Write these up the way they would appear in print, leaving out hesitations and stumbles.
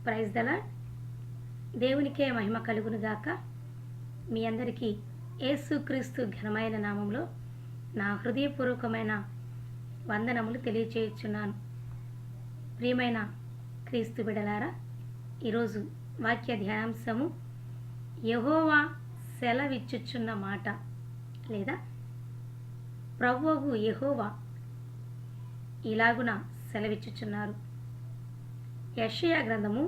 Praise the lord. దేవునికే మహిమ కలుగునుగాక. మీ అందరికీ యేసుక్రీస్తు ఘనమైన నామంలో నా హృదయపూర్వకమైన వందనములు తెలియచేయుచున్నాను. ప్రియమైన క్రీస్తు బిడలారా, ఈరోజు వాక్య ధ్యానాంశము యెహోవా సెలవిచ్చుచున్న మాట, లేదా ప్రభువు యెహోవా ఇలాగున సెలవిచ్చుచున్నారు. యెషయా గ్రంథము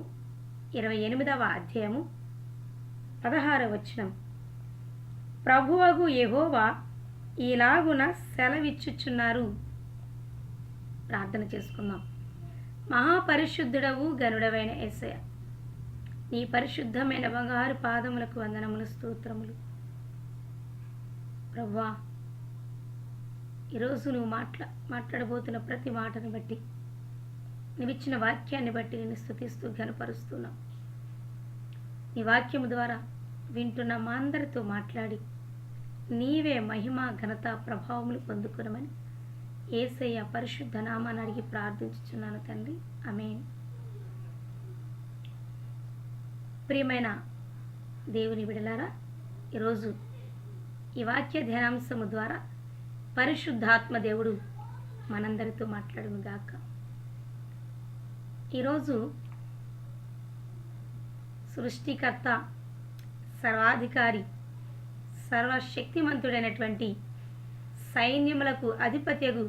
28వ అధ్యాయము 16వ వచనం. ప్రభువగు యెహోవా ఇలాగున సెలవిచ్చుచున్నారు. ప్రార్థన చేసుకుందాం. మహాపరిశుద్ధుడవు గనుడవైన యేసయ్య, నీ పరిశుద్ధమైన బంగారు పాదములకు వందనములు, స్తోత్రములు. ప్రభువా, ఈరోజు నువ్వు మాట్లాడబోతున్న ప్రతి మాటను బట్టి, నువ్విచ్చిన వాక్యాన్ని బట్టి నేను స్తుతిస్తూ ఘనపరుస్తున్నాం. నీ వాక్యము ద్వారా వింటున్న మా అందరితో మాట్లాడి నీవే మహిమ, ఘనత, ప్రభావములు పొందుకునమని యేసయ్య పరిశుద్ధ నామాన్ని అడిగి ప్రార్థించుచున్నాను తండ్రి, ఆమేన్. ప్రియమైన దేవుని బిడలారా, ఈరోజు ఈ వాక్య ధ్యానాంశము ద్వారా పరిశుద్ధాత్మ దేవుడు మనందరితో మాట్లాడును గాక. ఈరోజు సృష్టికర్త, సర్వాధికారి, సర్వశక్తిమంతుడైనటువంటి సైన్యములకు అధిపత్యగు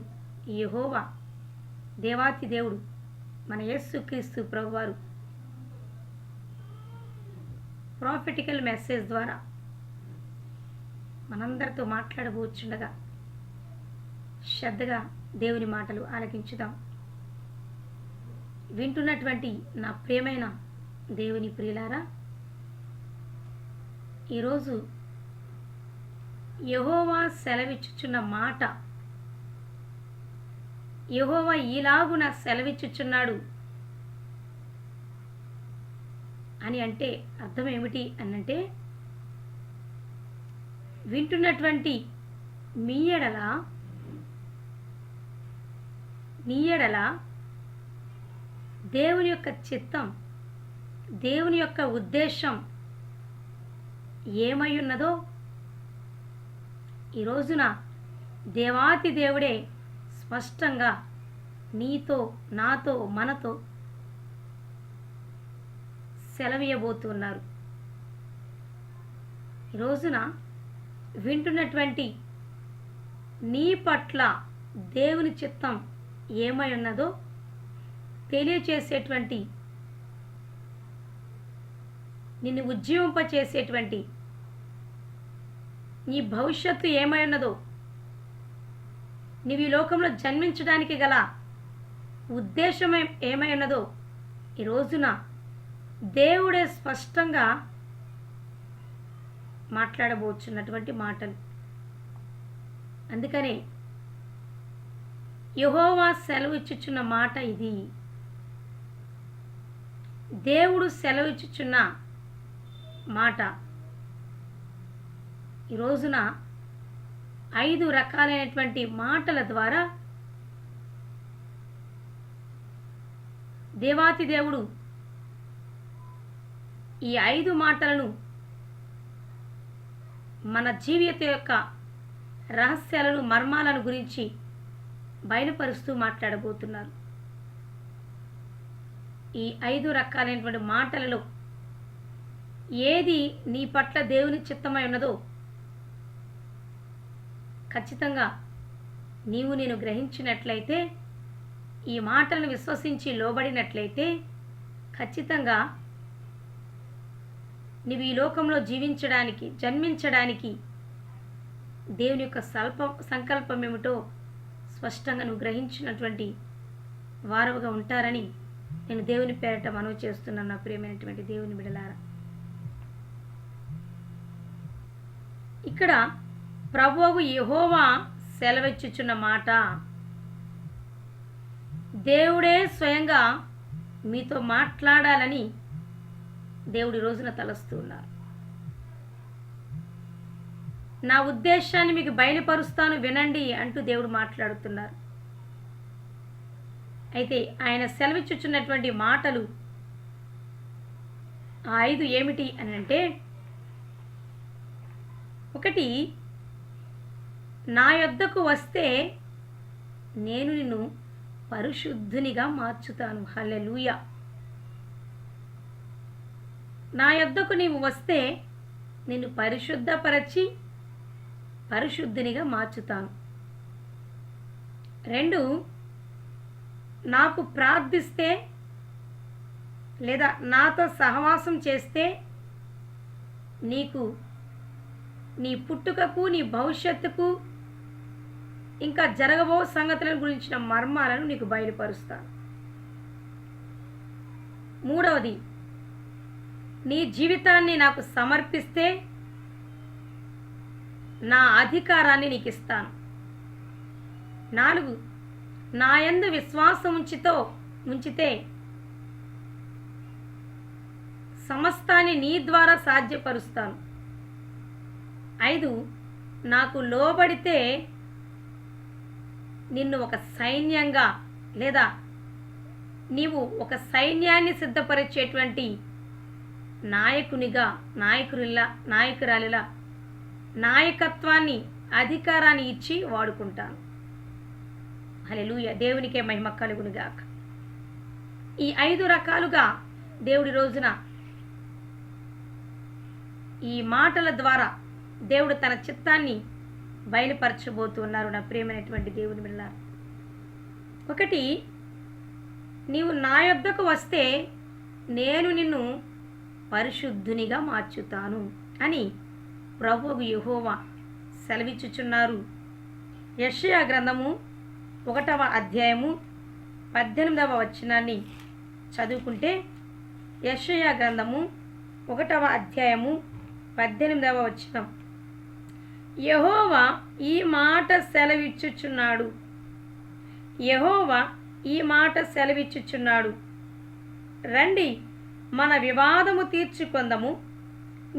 యెహోవా దేవాతి దేవుడు మన యేసుక్రీస్తు ప్రభువారు ప్రాఫిటికల్ మెసేజ్ ద్వారా మనందరితో మాట్లాడబోచుండగా శ్రద్ధగా దేవుని మాటలు ఆలకించుదాం. వింటున్నటువంటి నా ప్రియమైన దేవుని ప్రియులారా, ఈరోజు యెహోవా సెలవిచ్చుచున్న మాట, యెహోవా ఇలాగున సెలవిచ్చుచున్నాడు అని అంటే అర్థం ఏమిటి అనంటే, వింటున్నటువంటి నీ ఎడల దేవుని యొక్క చిత్తం, దేవుని యొక్క ఉద్దేశం ఏమై ఉన్నదో ఈ రోజున దేవాతి దేవుడే స్పష్టంగా నీతో, నాతో, మనతో సెలవీయబోతున్నారు. ఈ రోజున వింటున్నటువంటి నీ పట్ల దేవుని చిత్తం ఏమై ఉన్నదో తెలియచేసేటువంటి, నిన్ను ఉజ్జీవింపచేసేటువంటి, నీ భవిష్యత్తు ఏమై ఉన్నదో, నీవు ఈ లోకంలో జన్మించడానికి గల ఉద్దేశం ఏమై ఉన్నదో ఈ రోజున దేవుడే స్పష్టంగా మాట్లాడబోచున్నటువంటి మాటలు. అందుకనే యెహోవా సెలవిచ్చుచున్న మాట ఇది. దేవుడు సెలవిచ్చుచున్న మాట. ఈ రోజున 5 రకాలైనటువంటి మాటల ద్వారా దేవాతి దేవుడు ఈ 5 మాటలను మన జీవిత యొక్క రహస్యాలను, మర్మాలను గురించి బయలుపరుస్తూ మాట్లాడబోతున్నారు. ఈ 5 రకాలైనటువంటి మాటలలో ఏది నీ పట్ల దేవుని చిత్తమై ఉన్నదో ఖచ్చితంగా నీవు నేను గ్రహించినట్లయితే, ఈ మాటలను విశ్వసించి లోబడినట్లయితే ఖచ్చితంగా నీవు ఈ లోకంలో జీవించడానికి, జన్మించడానికి దేవుని యొక్క సంకల్పం ఏమిటో స్పష్టంగా నువ్వు గ్రహించినటువంటి వారవుగా ఉంటారని నేను దేవుని పేరట మనవి చేస్తున్నాను. నా ప్రియమైనటువంటి దేవుని బిడలారా, ఇక్కడ ప్రభువు యెహోవా సెలవిచ్చుచున్న మాట, దేవుడే స్వయంగా మీతో మాట్లాడాలని దేవుడి రోజున తలస్తూ ఉన్నారు. నా ఉద్దేశాన్ని మీకు బయలుపరుస్తాను, వినండి అంటూ దేవుడు మాట్లాడుతున్నారు. అయితే ఆయన సెలవిచ్చుచున్నటువంటి మాటలు ఆ 5 ఏమిటి అని అంటే, ఒకటి, నా యొద్దకు వస్తే నేను నిన్ను పరిశుద్ధునిగా మార్చుతాను. హల్లెలూయా. నా యొద్దకు నీవు వస్తే నిన్ను పరిశుద్ధపరచి పరిశుద్ధునిగా మార్చుతాను. 2, నాకు ప్రార్థిస్తే లేదా నాతో సహవాసం చేస్తే నీకు నీ పుట్టుకకు, నీ భవిష్యత్తుకు, ఇంకా జరగబో సంగతుల గురించిన మర్మాలను నీకు బయలుపరుస్తాను. 3వది, నీ జీవితాన్ని నాకు సమర్పిస్తే నా అధికారాన్ని నీకు ఇస్తాను. 4, నా యందు విశ్వాసం ఉంచితే సమస్తాన్ని నీ ద్వారా సాధ్యపరుస్తాను. 5, నాకు లోబడితే నిన్ను ఒక సైన్యంగా లేదా నీవు ఒక సైన్యాన్ని సిద్ధపరిచేటువంటి నాయకురాలిలా నాయకత్వాన్ని, అధికారాన్ని ఇచ్చి వాడుకుంటాను. హల్లెలూయా. దేవునికే మహిమ కలుగునుగాక. ఈ 5 రకాలుగా దేవుడి రోజున ఈ మాటల ద్వారా దేవుడు తన చిత్తాన్ని బయలుపరచబోతున్నారు. నా ప్రియమైనటువంటి దేవుని బిడ్డలారా, 1, నీవు నా యొద్దకు వస్తే నేను నిన్ను పరిశుద్ధునిగా మార్చుతాను అని ప్రభువు యెహోవా సెలవిచ్చుచున్నారు. యెషయా గ్రంథము 1వ అధ్యాయము 18వ వచనాన్ని చదువుకుంటే, యెషయా గ్రంథము 1వ అధ్యాయము 18వ వచనం, యెహోవా ఈ మాట సెలవిచ్చుచున్నాడు. యెహోవా ఈ మాట సెలవిచ్చుచున్నాడు, రండి మన వివాదము తీర్చుకొందము.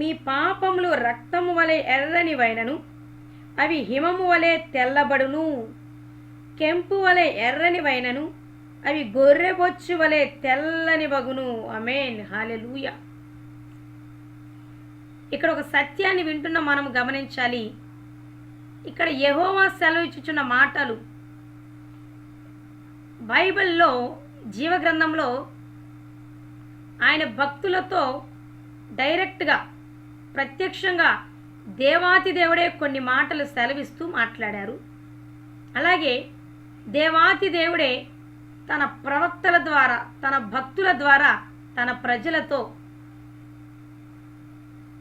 మీ పాపములు రక్తము వలె ఎర్రనివైనను అవి హిమము వలె తెల్లబడును. కెంపు వలె ఎర్రనివైనను అవి గొర్రెబొచ్చు వలె తెల్లని వగును. ఆమేన్. హల్లెలూయా. ఇక్కడ ఒక సత్యాన్ని వింటున్న మనం గమనించాలి. ఇక్కడ యెహోవా సెలవిచ్చుచున్న మాటలు బైబిల్లో, జీవగ్రంథంలో ఆయన భక్తులతో డైరెక్ట్గా, ప్రత్యక్షంగా దేవాతి దేవుడే కొన్ని మాటలు సెలవిస్తూ మాట్లాడారు. అలాగే దేవాతి దేవుడే తన ప్రవక్తల ద్వారా, తన భక్తుల ద్వారా, తన ప్రజలతో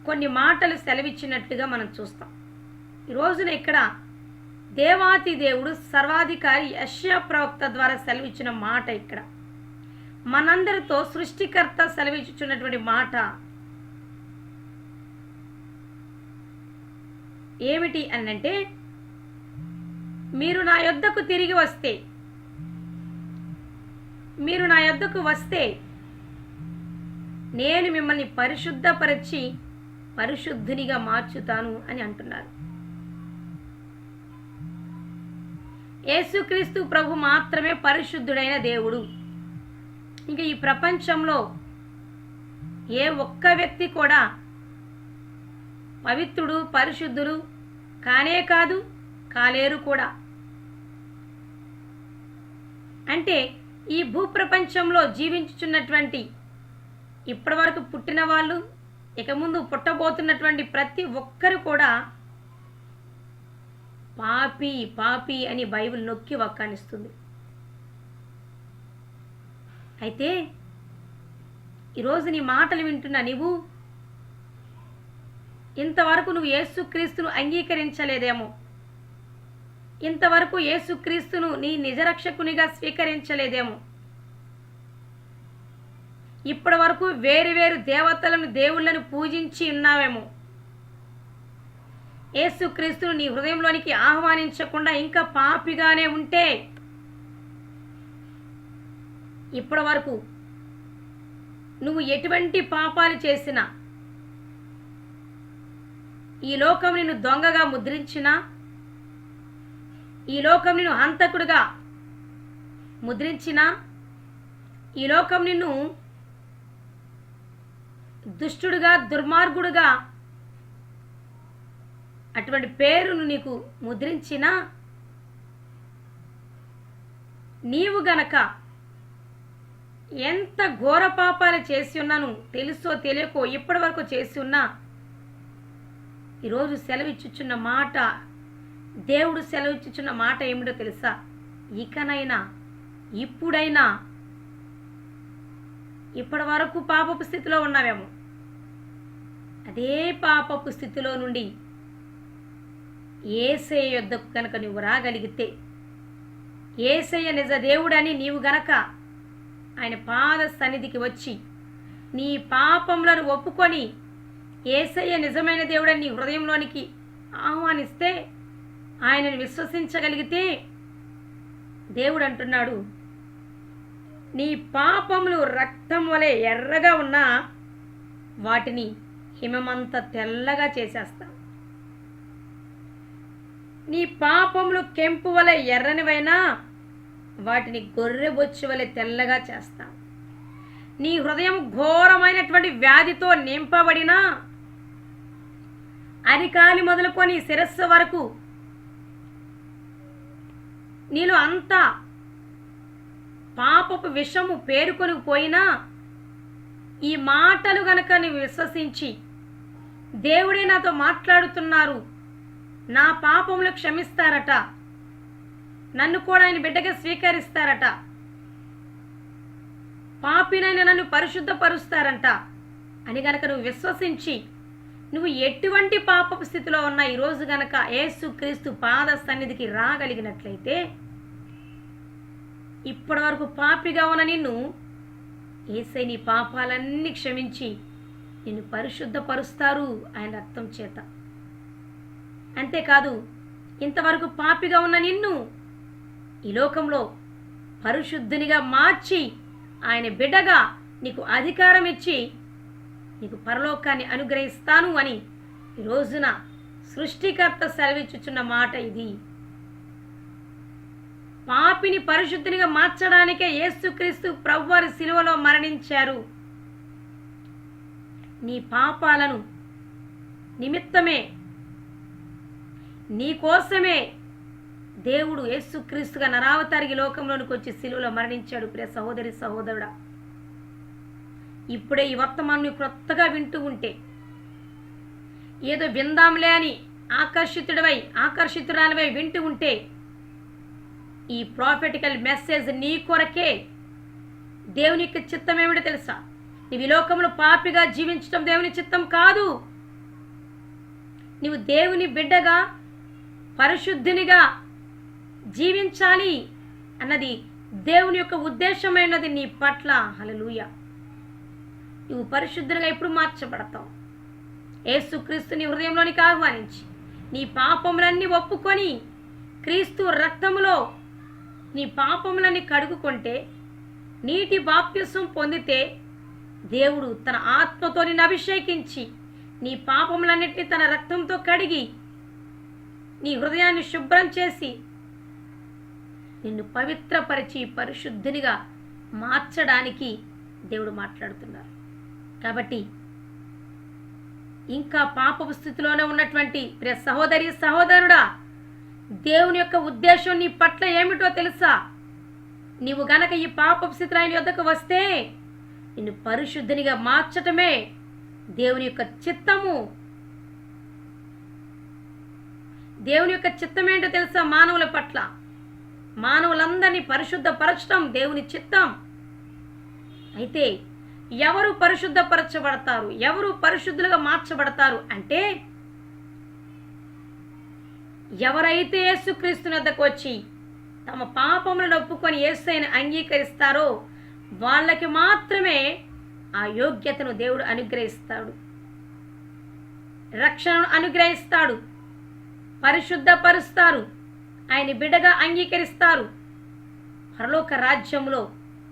కొన్ని మాటలు సెలవిచ్చినట్లుగా మనం చూస్తాం. ఈ రోజున ఇక్కడ దేవాతి దేవుడు సర్వాధికారి యెషయా ప్రవక్త ద్వారా సెలవిచ్చిన మాట, ఇక్కడ మనందరితో సృష్టికర్త సెలవిచ్చుచున్నటువంటి మాట ఏమిటి అనంటే, మీరు నా యొద్దకు తిరిగి వస్తే, మీరు నా యొద్దకు వస్తే నేను మిమ్మల్ని పరిశుద్ధపరిచి పరిశుద్ధునిగా మార్చుతాను అని అంటున్నారు. యేసుక్రీస్తు ప్రభు మాత్రమే పరిశుద్ధుడైన దేవుడు. ఇంకా ఈ ప్రపంచంలో ఏ ఒక్క వ్యక్తి కూడా పవిత్రుడు, పరిశుద్ధుడు కానే కాదు, కాలేరు కూడా. అంటే ఈ భూప్రపంచంలో జీవించుచున్నటువంటి, ఇప్పటి వరకు పుట్టిన వాళ్ళు, ఇక ముందు పుట్టబోతున్నటువంటి ప్రతి ఒక్కరు కూడా పాపి పాపి అని బైబిల్ నొక్కి వక్కానిస్తుంది. అయితే ఈరోజు నీ మాటలు వింటున్న నీవు ఇంతవరకు నువ్వు యేసుక్రీస్తును అంగీకరించలేదేమో, ఇంతవరకు యేసుక్రీస్తును నీ నిజరక్షకునిగా స్వీకరించలేదేమో, ఇప్పటి వరకు వేరు వేరు దేవతలను, దేవుళ్ళను పూజించి ఉన్నావేమో, యేసుక్రీస్తును నీ హృదయంలోనికి ఆహ్వానించకుండా ఇంకా పాపిగానే ఉంటే, ఇప్పటి వరకు నువ్వు ఎటువంటి పాపాలు చేసినా, ఈ లోకం నిన్ను దొంగగా ముద్రించినా, ఈ లోకం నిన్ను హంతకుడుగా ముద్రించినా, ఈ లోకం నిన్ను దుష్టుడుగా, దుర్మార్గుడుగా అటువంటి పేరును నీకు ముద్రించిన నీవు గనక ఎంత ఘోర పాపాలు చేసి ఉన్నాను తెలుసో తెలియకో ఇప్పటి వరకు చేసి ఉన్నా ఈరోజు సెలవిచ్చుచున్న మాట, దేవుడు సెలవిచ్చుచున్న మాట ఏమిటో తెలుసా? ఇకనైనా, ఇప్పుడైనా, ఇప్పటి వరకు పాపపు స్థితిలో ఉన్నావేమో, అదే పాపపు స్థితిలో నుండి యేసయ్య యొద్దకు కనుక నువ్వు రాగలిగితే, యేసయ్య నిజ దేవుడని నీవు గనక ఆయన పాద సన్నిధికి వచ్చి నీ పాపములను ఒప్పుకొని యేసయ్య నిజమైన దేవుడని నీ హృదయంలోనికి ఆహ్వానిస్తే, ఆయనను విశ్వసించగలిగితే, దేవుడు అంటున్నాడు, నీ పాపములు రక్తం వలె ఎర్రగా ఉన్నా వాటిని హిమమంత తెల్లగా చేసేస్తా. నీ పాపములు కెంపు వలె ఎర్రనివైనా వాటిని గొర్రెబొచ్చు వలె తెల్లగా చేస్తా. నీ హృదయం ఘోరమైనటువంటి వ్యాధితో నింపబడినా, అరికాలి మొదలుకొని శిరస్సు వరకు నీలో అంతా పాపపు విషము పేరుకొని పోయినా, ఈ మాటలు గనక నీవు విశ్వసించి, దేవుడే నాతో మాట్లాడుతున్నారు, నా పాపములు క్షమిస్తారట, నన్ను కూడా ఆయన బిడ్డగా స్వీకరిస్తారట, పాపినైన నన్ను పరిశుద్ధపరుస్తారంట అని గనక నువ్వు విశ్వసించి, నువ్వు ఎటువంటి పాపపు స్థితిలో ఉన్నా ఈరోజు గనక యేసుక్రీస్తు పాద సన్నిధికి రాగలిగినట్లయితే, ఇప్పటి వరకు పాపిగా ఉన్న నిన్ను యేసయ్య నీ పాపాలన్నీ క్షమించి నిన్ను పరిశుద్ధపరుస్తారు ఆయన రక్తం చేత. అంతేకాదు, ఇంతవరకు పాపిగా ఉన్న నిన్ను ఈ లోకంలో పరిశుద్ధునిగా మార్చి ఆయన బిడ్డగా నీకు అధికారం ఇచ్చి నీకు పరలోకాన్ని అనుగ్రహిస్తాను అని ఈ రోజున సృష్టికర్త సెలవిచ్చుచున్న మాట ఇది. పాపిని పరిశుద్ధునిగా మార్చడానికే యేసుక్రీస్తు ప్రభువారి శిలువలో మరణించారు. నీ పాపాలను నిమిత్తమే, నీ కోసమే దేవుడు యేసుక్రీస్తుగా నరావతారికి లోకంలోనికి వచ్చి శిలువలో మరణించాడు. ప్రియ సహోదరి సహోదరుడా, ఇప్పుడే ఈ వర్తమానం క్రొత్తగా వింటూ ఉంటే, ఏదో విందాంలే అని ఆకర్షితురాలివై వింటూ ఉంటే, ఈ ప్రాఫెటికల్ మెసేజ్ నీ కొరకే. దేవుని యొక్క చిత్తం ఏమిటో తెలుసా? నీవు ఈ లోకంలో పాపిగా జీవించడం దేవుని చిత్తం కాదు. నీవు దేవుని బిడ్డగా పరిశుద్ధునిగా జీవించాలి అన్నది దేవుని యొక్క ఉద్దేశమైనది నీ పట్ల. హల్లెలూయా. నువ్వు పరిశుద్ధునిగా ఎప్పుడు మార్చబడతావు? యేసుక్రీస్తు నీ హృదయంలోనికి ఆహ్వానించి నీ పాపములన్నీ ఒప్పుకొని క్రీస్తు రక్తములో నీ పాపములన్నీ కడుగుకుంటే, నీటి బాప్తిసం పొందితే, దేవుడు తన ఆత్మతో నిన్ను అభిషేకించి నీ పాపములన్నిటినీ తన రక్తంతో కడిగి నీ హృదయాన్ని శుభ్రం చేసి నిన్ను పవిత్రపరిచి పరిశుద్ధునిగా మార్చడానికి దేవుడు మాట్లాడుతున్నారు. కాబట్టి ఇంకా పాపపు స్థితిలోనే ఉన్నటువంటి ప్రియ సహోదరి సహోదరుడా, దేవుని యొక్క ఉద్దేశం నీ పట్ల ఏమిటో తెలుసా? నీవు గనక ఈ పాపపు స్థితిలో ఆయన యొద్దకు వస్తే నిన్ను పరిశుద్ధునిగా మార్చటమే దేవుని యొక్క చిత్తము. దేవుని యొక్క చిత్తం ఏంటో తెలుసా? మానవుల పట్ల, మానవులందరినీ పరిశుద్ధపరచడం దేవుని చిత్తం. అయితే ఎవరు పరిశుద్ధపరచబడతారు, ఎవరు పరిశుద్ధులుగా మార్చబడతారు అంటే, ఎవరైతే యేసుక్రీస్తు వద్దకు వచ్చి తమ పాపములను ఒప్పుకొని యేసయ్యను అంగీకరిస్తారో వాళ్ళకి మాత్రమే ఆ యోగ్యతను దేవుడు అనుగ్రహిస్తాడు, రక్షణను అనుగ్రహిస్తాడు, పరిశుద్ధపరుస్తారు, ఆయన బిడ్డగా అంగీకరిస్తారు. పరలోక రాజ్యంలో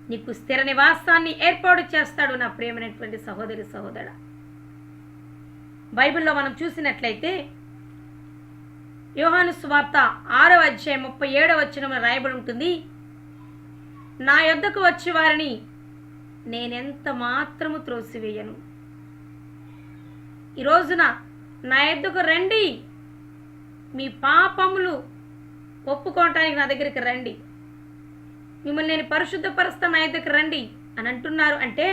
నీకు స్థిర నివాసాన్ని ఏర్పాటు చేస్తాడు. నా ప్రియమైనటువంటి సహోదరి సహోదరుడా, బైబిల్లో మనం చూసినట్లయితే యోహాను సువార్త 6వ అధ్యాయం 37వ వచనంలో రాయబడి ఉంటుంది, నా యొద్దకు వచ్చి వారిని నేనెంత మాత్రము త్రోసివేయను, ఈ రోజున నా యొద్దకు రండి, మీ పాపములు ఒప్పుకోవటానికి నా దగ్గరికి రండి, మిమ్మల్ని నేను పరిశుద్ధపరుస్తా, నా యొద్దకు రండి అని అంటున్నారు. అంటే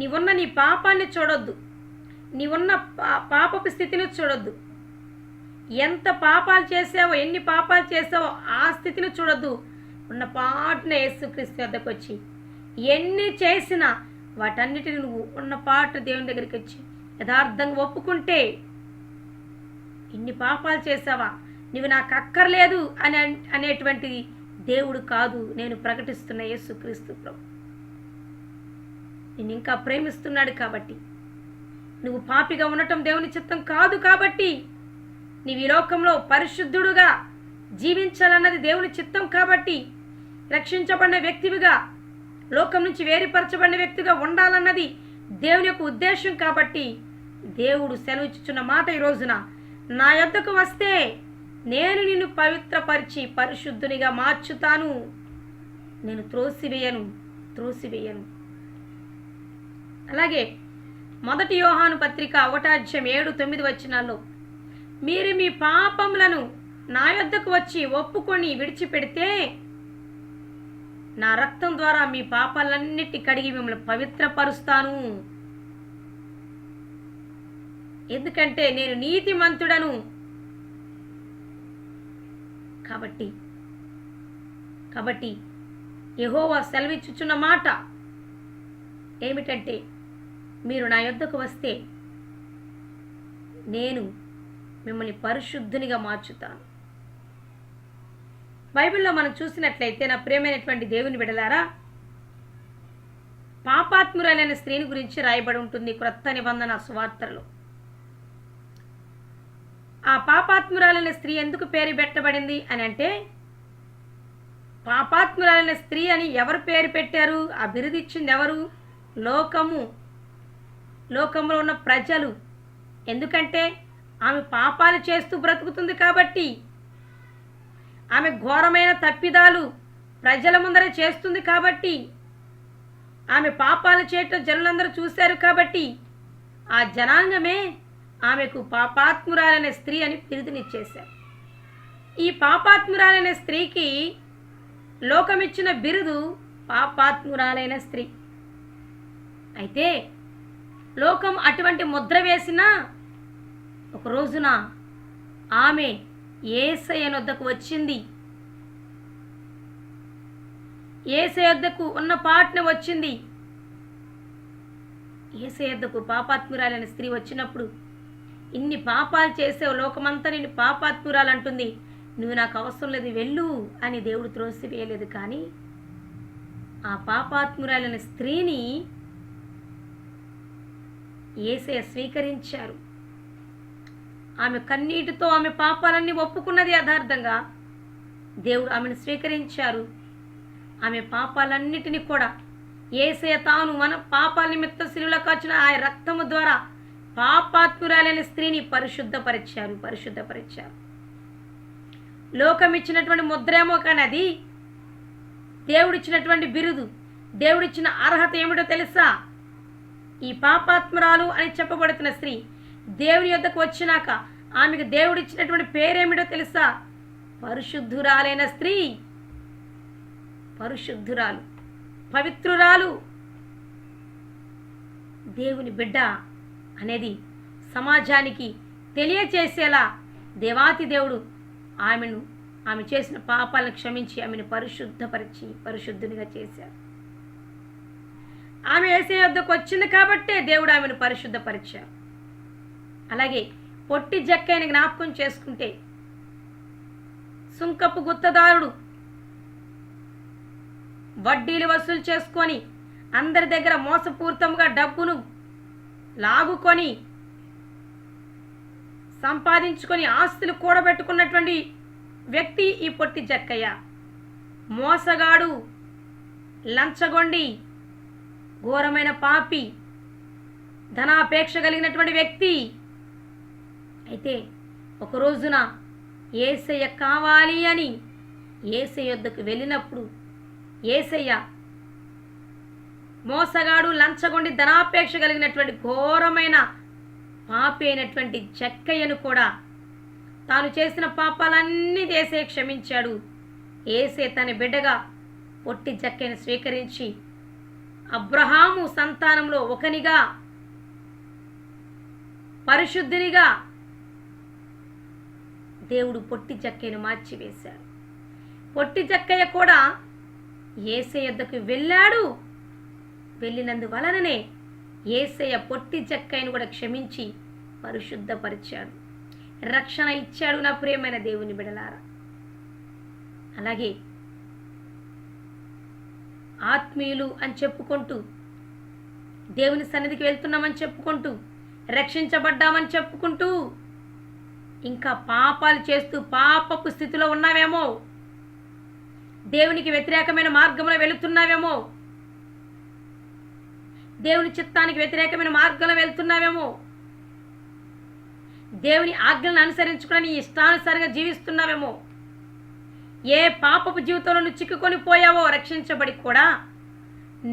నీవున్న నీ పాపాన్ని చూడొద్దు, నీవున్న పాపపు స్థితిని చూడొద్దు. ఎంత పాపాలు చేసావో, ఎన్ని పాపాలు చేసావో ఆ స్థితిని చూడొద్దు. ఉన్న పాటున యేసుక్రీస్తు వద్దకు వచ్చి ఎన్ని చేసినా వాటన్నిటిని నువ్వు ఉన్న పాటు దేవుని దగ్గరికి వచ్చి యథార్థంగా ఒప్పుకుంటే, ఇన్ని పాపాలు చేసావా, నువ్వు నాకు అక్కర్లేదు అనేటువంటి దేవుడు కాదు నేను ప్రకటిస్తున్న యేసుక్రీస్తు ప్రభు. నేను ఇంకా ప్రేమిస్తున్నాడు కాబట్టి, నువ్వు పాపిగా ఉండటం దేవుని చిత్తం కాదు కాబట్టి, నీవు ఈ లోకంలో పరిశుద్ధుడుగా జీవించాలన్నది దేవుని చిత్తం కాబట్టి, రక్షించబడిన వ్యక్తివిగా, లోకం నుంచి వేరుపరచబడిన వ్యక్తిగా ఉండాలన్నది దేవుని యొక్క ఉద్దేశం కాబట్టి, దేవుడు సెలవిచ్చుచున్న మాట ఈ రోజున, నా యొద్దకు వస్తే నేను నిన్ను పవిత్రపరిచి పరిశుద్ధునిగా మార్చుతాను, నేను త్రోసివేయను. అలాగే 1 యోహాను పత్రిక 1:7-9 వచనాల్లో, మీరు మీ పాపములను నా యొద్దకు వచ్చి ఒప్పుకొని విడిచిపెడితే నా రక్తం ద్వారా మీ పాపాలన్నిటి కడిగి మిమ్మల్ని పవిత్రపరుస్తాను, ఎందుకంటే నేను నీతిమంతుడను. కాబట్టి యెహోవా సెలవిచ్చుచున్న మాట ఏమిటంటే, మీరు నా యొద్దకు వస్తే నేను మిమ్మల్ని పరిశుద్ధునిగా మార్చుతాను. బైబిల్లో మనం చూసినట్లయితే నా ప్రియమైనటువంటి దేవుని బిడ్డలారా, పాపాత్మురాలైన స్త్రీని గురించి రాయబడి ఉంటుంది క్రొత్త నిబంధన సువార్తలో. ఆ పాపాత్మురాలైన స్త్రీ ఎందుకు పేరు పెట్టబడింది అని అంటే, పాపాత్మురాలైన స్త్రీ అని ఎవరు పేరు పెట్టారు, ఆ బిరుదు ఇచ్చింది ఎవరు? లోకంలో ఉన్న ప్రజలు. ఎందుకంటే ఆమె పాపాలు చేస్తూ బ్రతుకుతుంది కాబట్టి, ఆమె ఘోరమైన తప్పిదాలు ప్రజల ముందర చేస్తుంది కాబట్టి, ఆమె పాపాలు చేయటం జనులందరూ చూశారు కాబట్టి, ఆ జనాంగమే ఆమెకు పాపాత్మురాలైన స్త్రీ అని బిరుదునిచ్చేశారు. ఈ పాపాత్మురాలైన స్త్రీకి లోకమిచ్చిన బిరుదు పాపాత్మురాలైన స్త్రీ. అయితే లోకం అటువంటి ముద్ర వేసిన ఒక రోజున ఆమె యేసయ్య వద్దకు వచ్చింది. యేసయ్య వద్దకు ఉన్న పాటన వచ్చింది. యేసయ్య వద్దకు పాపాత్మురాలైన స్త్రీ వచ్చినప్పుడు, ఇన్ని పాపాలు చేసావు, లోకమంతా నిన్ను పాపాత్మురాలు అంటుంది, నువ్వు నాకు అవసరం లేదు వెళ్ళు అని దేవుడు త్రోసివేయలేదు. కానీ ఆ పాపాత్మురాలైన స్త్రీని యేసయ్య స్వీకరించారు. ఆమె కన్నీటితో ఆమె పాపాలన్నీ ఒప్పుకున్నది యథార్థంగా. దేవుడు ఆమెను స్వీకరించారు. ఆమె పాపాలన్నిటినీ కూడా యేసయ్య తాను మన పాపాల నిమిత్తం శిలువలో కాచిన ఆ రక్తము ద్వారా పాపాత్మురాలైన స్త్రీని పరిశుద్ధపరిచారు. లోకం ఇచ్చినటువంటి ముద్రేమో కానీ అది దేవుడిచ్చినటువంటి బిరుదు, దేవుడిచ్చిన అర్హత ఏమిటో తెలుసా? ఈ పాపాత్మురాలు అని చెప్పబడుతున్న స్త్రీ దేవుని యొద్దకు వచ్చినాక ఆమెకు దేవుడిచ్చినటువంటి పేరేమిటో తెలుసా? పరిశుద్ధురాలైన స్త్రీ, పరిశుద్ధురాలు, పవిత్రురాలు, దేవుని బిడ్డ అనేది సమాజానికి తెలియచేసేలా దేవాతి దేవుడు ఆమె చేసిన పాపాలను క్షమించి ఆమెను పరిశుద్ధపరిచి పరిశుద్ధునిగా చేశారు. ఆమె యేసయ్య వద్దకు వచ్చింది కాబట్టే దేవుడు ఆమెను పరిశుద్ధపరిచారు. అలాగే పొట్టి జక్కయ్యని జ్ఞాపకం చేసుకుంటే, సుంకపు గుత్తదారుడు వడ్డీలు వసూలు చేసుకొని అందరి దగ్గర మోసపూరితంగా డబ్బును లాగుకొని సంపాదించుకొని ఆస్తులు కూడబెట్టుకున్నటువంటి వ్యక్తి ఈ పొట్టి జక్కయ్య. మోసగాడు, లంచగొండి, ఘోరమైన పాపి, ధనాపేక్ష కలిగినటువంటి వ్యక్తి. అయితే ఒక రోజున యేసయ్య కావాలి అని యేసయ్య వద్దకు వెళ్ళినప్పుడు, యేసయ్య మోసగాడు, లంచగొండి, ధనాపేక్ష కలిగినటువంటి ఘోరమైన పాపి అయినటువంటి జక్కయ్యను కూడా తాను చేసిన పాపాలన్నీ యేసే క్షమించాడు. యేసే తన బిడ్డగా పొట్టి జక్కయ్యను స్వీకరించి అబ్రహాము సంతానంలో ఒకనిగా, పరిశుద్ధునిగా దేవుడు పొట్టి జక్కయ్యను మార్చివేశాడు. పొట్టి జక్కయ్య కూడా యేసయ్య యొద్దకు వెళ్ళాడు. వెళ్ళినందువలననే యేసయ్య పొట్టి జక్కయ్యను కూడా క్షమించి పరిశుద్ధపరిచాడు, రక్షణ ఇచ్చాడు. నా ప్రియమైన దేవుని బిడలారా, అలాగే ఆత్మీయులు అని చెప్పుకుంటూ, దేవుని సన్నిధికి వెళ్తున్నామని చెప్పుకుంటూ, రక్షించబడ్డామని చెప్పుకుంటూ ఇంకా పాపాలు చేస్తూ పాపపు స్థితిలో ఉన్నావేమో, దేవునికి వ్యతిరేకమైన మార్గంలో వెళుతున్నావేమో, దేవుని చిత్తానికి వ్యతిరేకమైన మార్గంలో వెళ్తున్నావేమో, దేవుని ఆజ్ఞలను అనుసరించుకుని నీ ఇష్టానుసారంగా జీవిస్తున్నావేమో, ఏ పాపపు జీవితంలో నువ్వు చిక్కుకొని పోయావో, రక్షించబడి కూడా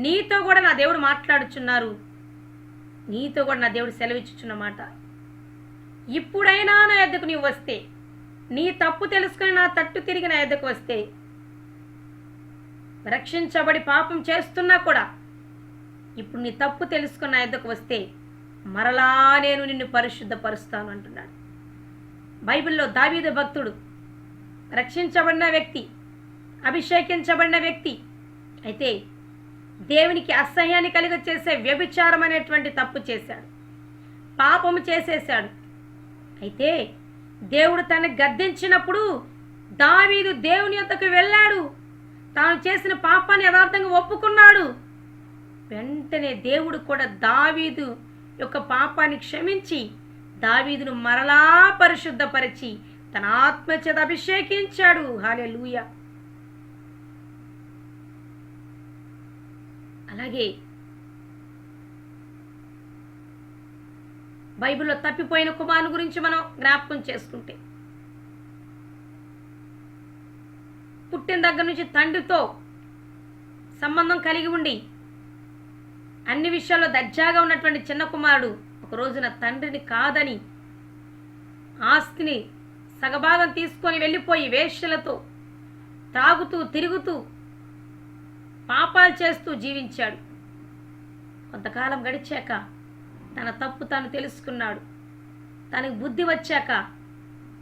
నీతో కూడా నా దేవుడు మాట్లాడుచున్నారు. నీతో కూడా నా దేవుడు సెలవిచ్చుచున్నమాట. ఇప్పుడైనా నా యొద్దకు నీవు వస్తే, నీ తప్పు తెలుసుకుని నా తట్టు తిరిగి నా యొద్దకు వస్తే, రక్షించబడి పాపం చేస్తున్నా కూడా ఇప్పుడు నీ తప్పు తెలుసుకుని నా యొద్దకు వస్తే మరలా నేను నిన్ను పరిశుద్ధపరుస్తాను అంటున్నాడు. బైబిల్లో దావీదు భక్తుడు రక్షించబడిన వ్యక్తి, అభిషేకించబడిన వ్యక్తి. అయితే దేవునికి అసహ్యాన్ని కలిగ చేసే వ్యభిచారం అనేటువంటి తప్పు చేశాడు, పాపము చేసేశాడు. అయితే దేవుడు తనని గద్దించినప్పుడు దావీదు దేవుని యొద్దకు వెళ్ళాడు. తాను చేసిన పాపాన్ని యథార్థంగా ఒప్పుకున్నాడు. వెంటనే దేవుడు కూడా దావీదు యొక్క పాపాన్ని క్షమించి దావీదును మరలా పరిశుద్ధపరిచి తన ఆత్మచేత అభిషేకించాడు. హల్లెలూయా. అలాగే బైబిల్లో తప్పిపోయిన కుమారుని గురించి మనం జ్ఞాపకం చేసుకుంటే, పుట్టిన దగ్గర నుంచి తండ్రితో సంబంధం కలిగి ఉండి అన్ని విషయాల్లో దర్జాగా ఉన్నటువంటి చిన్న కుమారుడు ఒక రోజున తండ్రిని కాదని ఆస్తిని సగభాగం తీసుకొని వెళ్ళిపోయి వేశ్యలతో తాగుతూ తిరుగుతూ పాపాలు చేస్తూ జీవించాడు. కొంతకాలం గడిచాక తన తప్పు తాను తెలుసుకున్నాడు. తనకు బుద్ధి వచ్చాక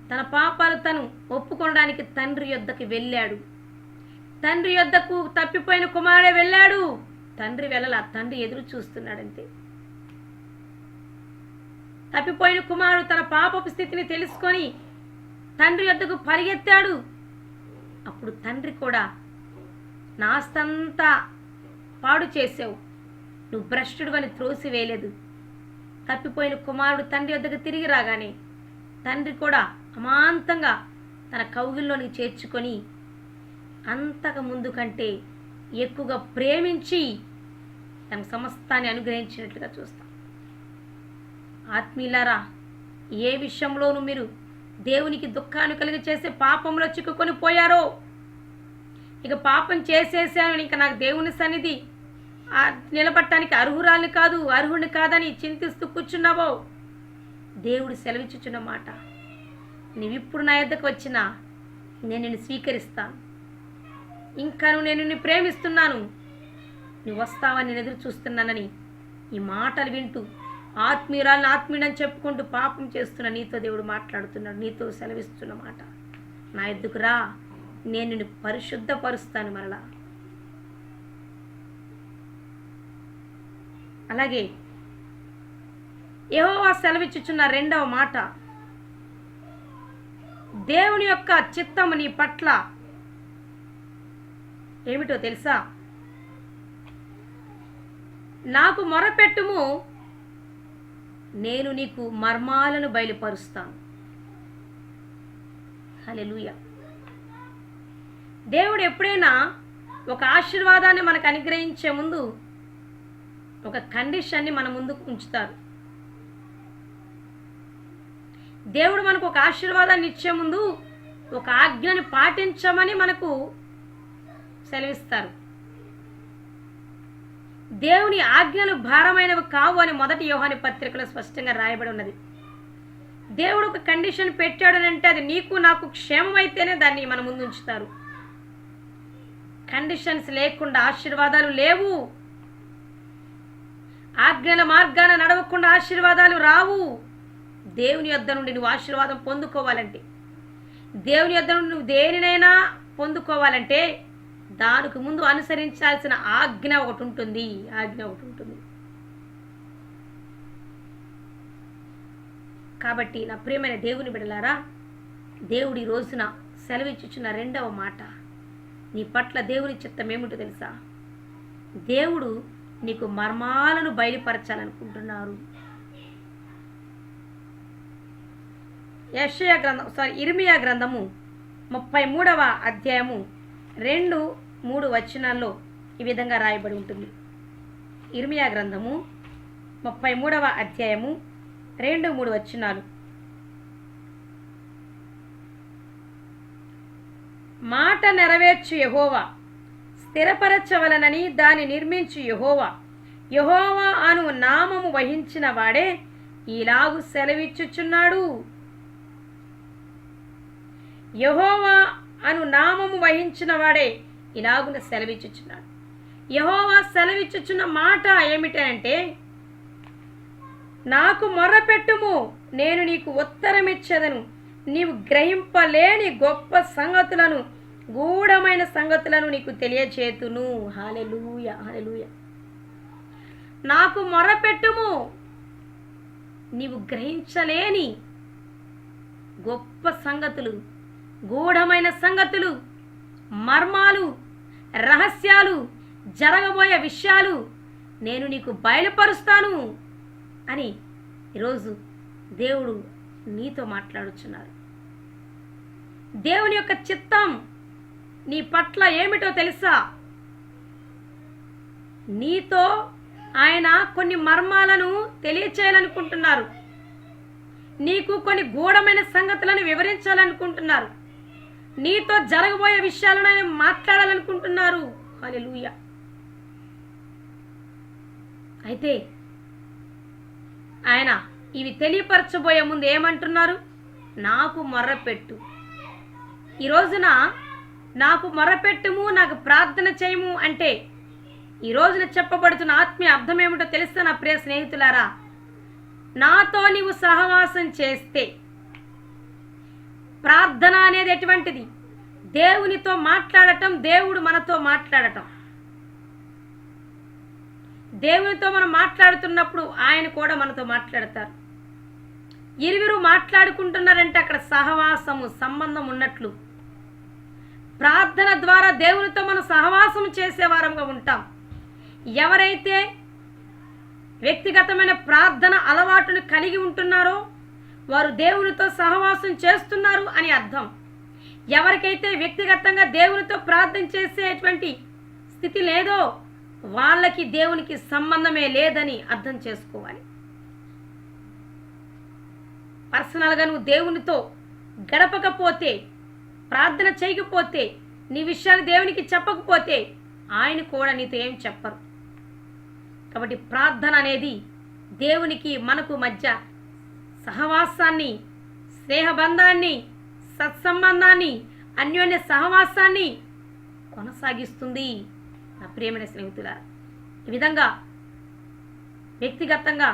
తన పాపాలు తను ఒప్పుకోవడానికి తండ్రి యొద్దకు వెళ్ళాడు. తండ్రి యొద్దకు తప్పిపోయిన కుమారుడే వెళ్ళాడు. తండ్రి వెళ్ళలా, తండ్రి ఎదురు చూస్తున్నాడంతే. తప్పిపోయిన కుమారుడు తన పాపపు స్థితిని తెలుసుకొని తండ్రి యొద్దకు పరిగెత్తాడు. అప్పుడు తండ్రి కూడా, నా ఆస్తంతా పాడు చేసావు, నువ్వు భ్రష్టుడు అని త్రోసివేయలేదు. తప్పిపోయిన కుమారుడు తండ్రి యొద్దకు తిరిగి రాగానే తండ్రి కూడా అమాంతంగా తన కౌగిల్లోనికి చేర్చుకొని అంతకు ముందు కంటే ఎక్కువగా ప్రేమించి తన సమస్తాన్ని అనుగ్రహించినట్లుగా చూస్తాం. ఆత్మీయులారా, ఏ విషయంలోనూ మీరు దేవునికి దుఃఖాన్ని కలిగి చేసే పాపంలో చిక్కుకొని పోయారో, ఇక పాపం చేసేసాను, ఇంకా నాకు దేవుని సన్నిధి నిలబట్టడానికి అర్హురాలు కాదు, అర్హుడిని కాదని చింతిస్తూ కూర్చున్నావో, దేవుడు సెలవిచ్చుచున్న మాట, నీవిప్పుడు నా యొద్దకు వచ్చినా నేను నిన్ను స్వీకరిస్తాను. ఇంకా నేను నిన్ను ప్రేమిస్తున్నాను, నువ్వు వస్తావని నేను ఎదురు చూస్తున్నానని ఈ మాటలు వింటూ ఆత్మీయురాలను ఆత్మీయుడని చెప్పుకుంటూ పాపం చేస్తున్న నీతో దేవుడు మాట్లాడుతున్నాడు, నీతో సెలవిస్తున్న మాట, నా యొద్దకు రా, నేను నిన్ను పరిశుద్ధపరుస్తాను మరలా. అలాగే యెహోవా సెలవిచ్చుచున్న రెండవ మాట, దేవుని యొక్క చిత్తము నీ పట్ల ఏమిటో తెలుసా? నాకు మొరపెట్టుము, నేను నీకు మర్మాలను బయలుపరుస్తాను. హల్లెలూయా. దేవుడు ఎప్పుడైనా ఒక ఆశీర్వాదాన్ని మనకు అనుగ్రహించే ముందు ఒక కండిషన్ని మన ముందుకు ఉంచుతారు. దేవుడు మనకు ఒక ఆశీర్వాదాన్ని ఇచ్చే ముందు ఒక ఆజ్ఞని పాటించమని మనకు సెలవిస్తారు. దేవుని ఆజ్ఞలు భారమైనవి కావు అని 1 యోహాను పత్రికలో స్పష్టంగా రాయబడి ఉన్నది. దేవుడు ఒక కండిషన్ పెట్టాడు అంటే అది నీకు నాకు క్షేమం అయితేనే దాన్ని మన ముందు ఉంచుతారు. కండిషన్స్ లేకుండా ఆశీర్వాదాలు లేవు. ఆజ్ఞల మార్గాన నడవకుండా ఆశీర్వాదాలు రావు. దేవుని యొద్ద నుండి నువ్వు ఆశీర్వాదం పొందుకోవాలంటే, దేవుని యొద్ద నుండి నువ్వు దేనినైనా పొందుకోవాలంటే దానికి ముందు అనుసరించాల్సిన ఆజ్ఞ ఒకటి ఉంటుంది. కాబట్టి నా ప్రియమైన దేవుని బిడ్డలారా, దేవుడి రోజున సెలవిచ్చుచున్న 2వ మాట, నీ పట్ల దేవుని చిత్తం ఏమిటో తెలుసా? దేవుడు నీకు మర్మాలను బయలుపరచాలనుకుంటున్నారు. ఇర్మియా గ్రంథము 33వ అధ్యాయము 2-3 వచనాల్లో ఈ విధంగా రాయబడి ఉంటుంది. ఇర్మియా గ్రంథము 33వ అధ్యాయము 2-3 వచనాలు. మాట నెరవేర్చు యెహోవా, స్థిరపరచవలనని దాన్ని నిర్మించు యెహోవా, యెహోవా అను నామము వహించిన వాడే ఇలాగు సెలవిచ్చుచున్నాడు. యెహోవా అను నామము వహించిన వాడే ఇలాగున సెలవిచ్చుచున్నాడు. యెహోవా సెలవిచ్చుచున్న మాట ఏమిటంటే, నాకు మొర్రపెట్టుము, నేను నీకు ఉత్తరమిచ్చేదను, నీవు గ్రహింపలేని గొప్ప సంగతులను, గూఢమైన సంగతులను నీకు తెలియచేతును. హల్లెలూయా, హల్లెలూయా. నాకు మొర్రపెట్టుము, నీవు గ్రహించలేని గొప్ప సంగతులు, గూఢమైన సంగతులు, మర్మాలు, రహస్యాలు, జరగబోయే విషయాలు నేను నీకు బయలుపరుస్తాను అని ఈరోజు దేవుడు నీతో మాట్లాడుచున్నారు. దేవుని యొక్క చిత్తం నీ పట్ల ఏమిటో తెలుసా? నీతో ఆయన కొన్ని మర్మాలను తెలియచేయాలనుకుంటున్నారు. నీకు కొన్ని గూఢమైన సంగతులను వివరించాలనుకుంటున్నారు. నీతో జరగబోయే విషయాలను ఆయన మాట్లాడాలనుకుంటున్నారు. హల్లెలూయా. అయితే ఆయన ఇవి తెలియపరచబోయే ముందు ఏమంటున్నారు? నాకు మొర్రపెట్టు. ఈ రోజున నాకు మొర్రపెట్టుము, నాకు ప్రార్థన చేయము అంటే ఈ రోజున చెప్పబడుతున్న ఆత్మీయ అర్థం ఏమిటో తెలుసా నా ప్రియ స్నేహితులారా? నాతో నీవు సహవాసం చేస్తే, ప్రార్థన అనేది ఎటువంటిది? దేవునితో మాట్లాడటం, దేవుడు మనతో మాట్లాడటం. దేవునితో మనం మాట్లాడుతున్నప్పుడు ఆయన కూడా మనతో మాట్లాడతారు. ఇరువురు మాట్లాడుకుంటున్నారంటే అక్కడ సహవాసము, సంబంధం ఉన్నట్లు. ప్రార్థన ద్వారా దేవునితో మనం సహవాసం చేసేవారంగా ఉంటాం. ఎవరైతే వ్యక్తిగతమైన ప్రార్థన అలవాటును కలిగి ఉంటున్నారో వారు దేవునితో సహవాసం చేస్తున్నారు అని అర్థం. ఎవరికైతే వ్యక్తిగతంగా దేవునితో ప్రార్థన చేసేటువంటి స్థితి లేదో వాళ్ళకి దేవునికి సంబంధమే లేదని అర్థం చేసుకోవాలి. పర్సనల్గా నువ్వు దేవునితో గడపకపోతే, ప్రార్థన చేయకపోతే, నీ విషయాన్ని దేవునికి చెప్పకపోతే ఆయన కూడా నీతో ఏం చెప్పరు. కాబట్టి ప్రార్థన అనేది దేవునికి మనకు మధ్య సహవాసాన్ని, స్నేహబంధాన్ని, సత్సంబంధాన్ని, అన్యోన్య సహవాసాన్ని కొనసాగిస్తుంది. నా ప్రియమైన స్నేహితులారా, ఈ విధంగా వ్యక్తిగతంగా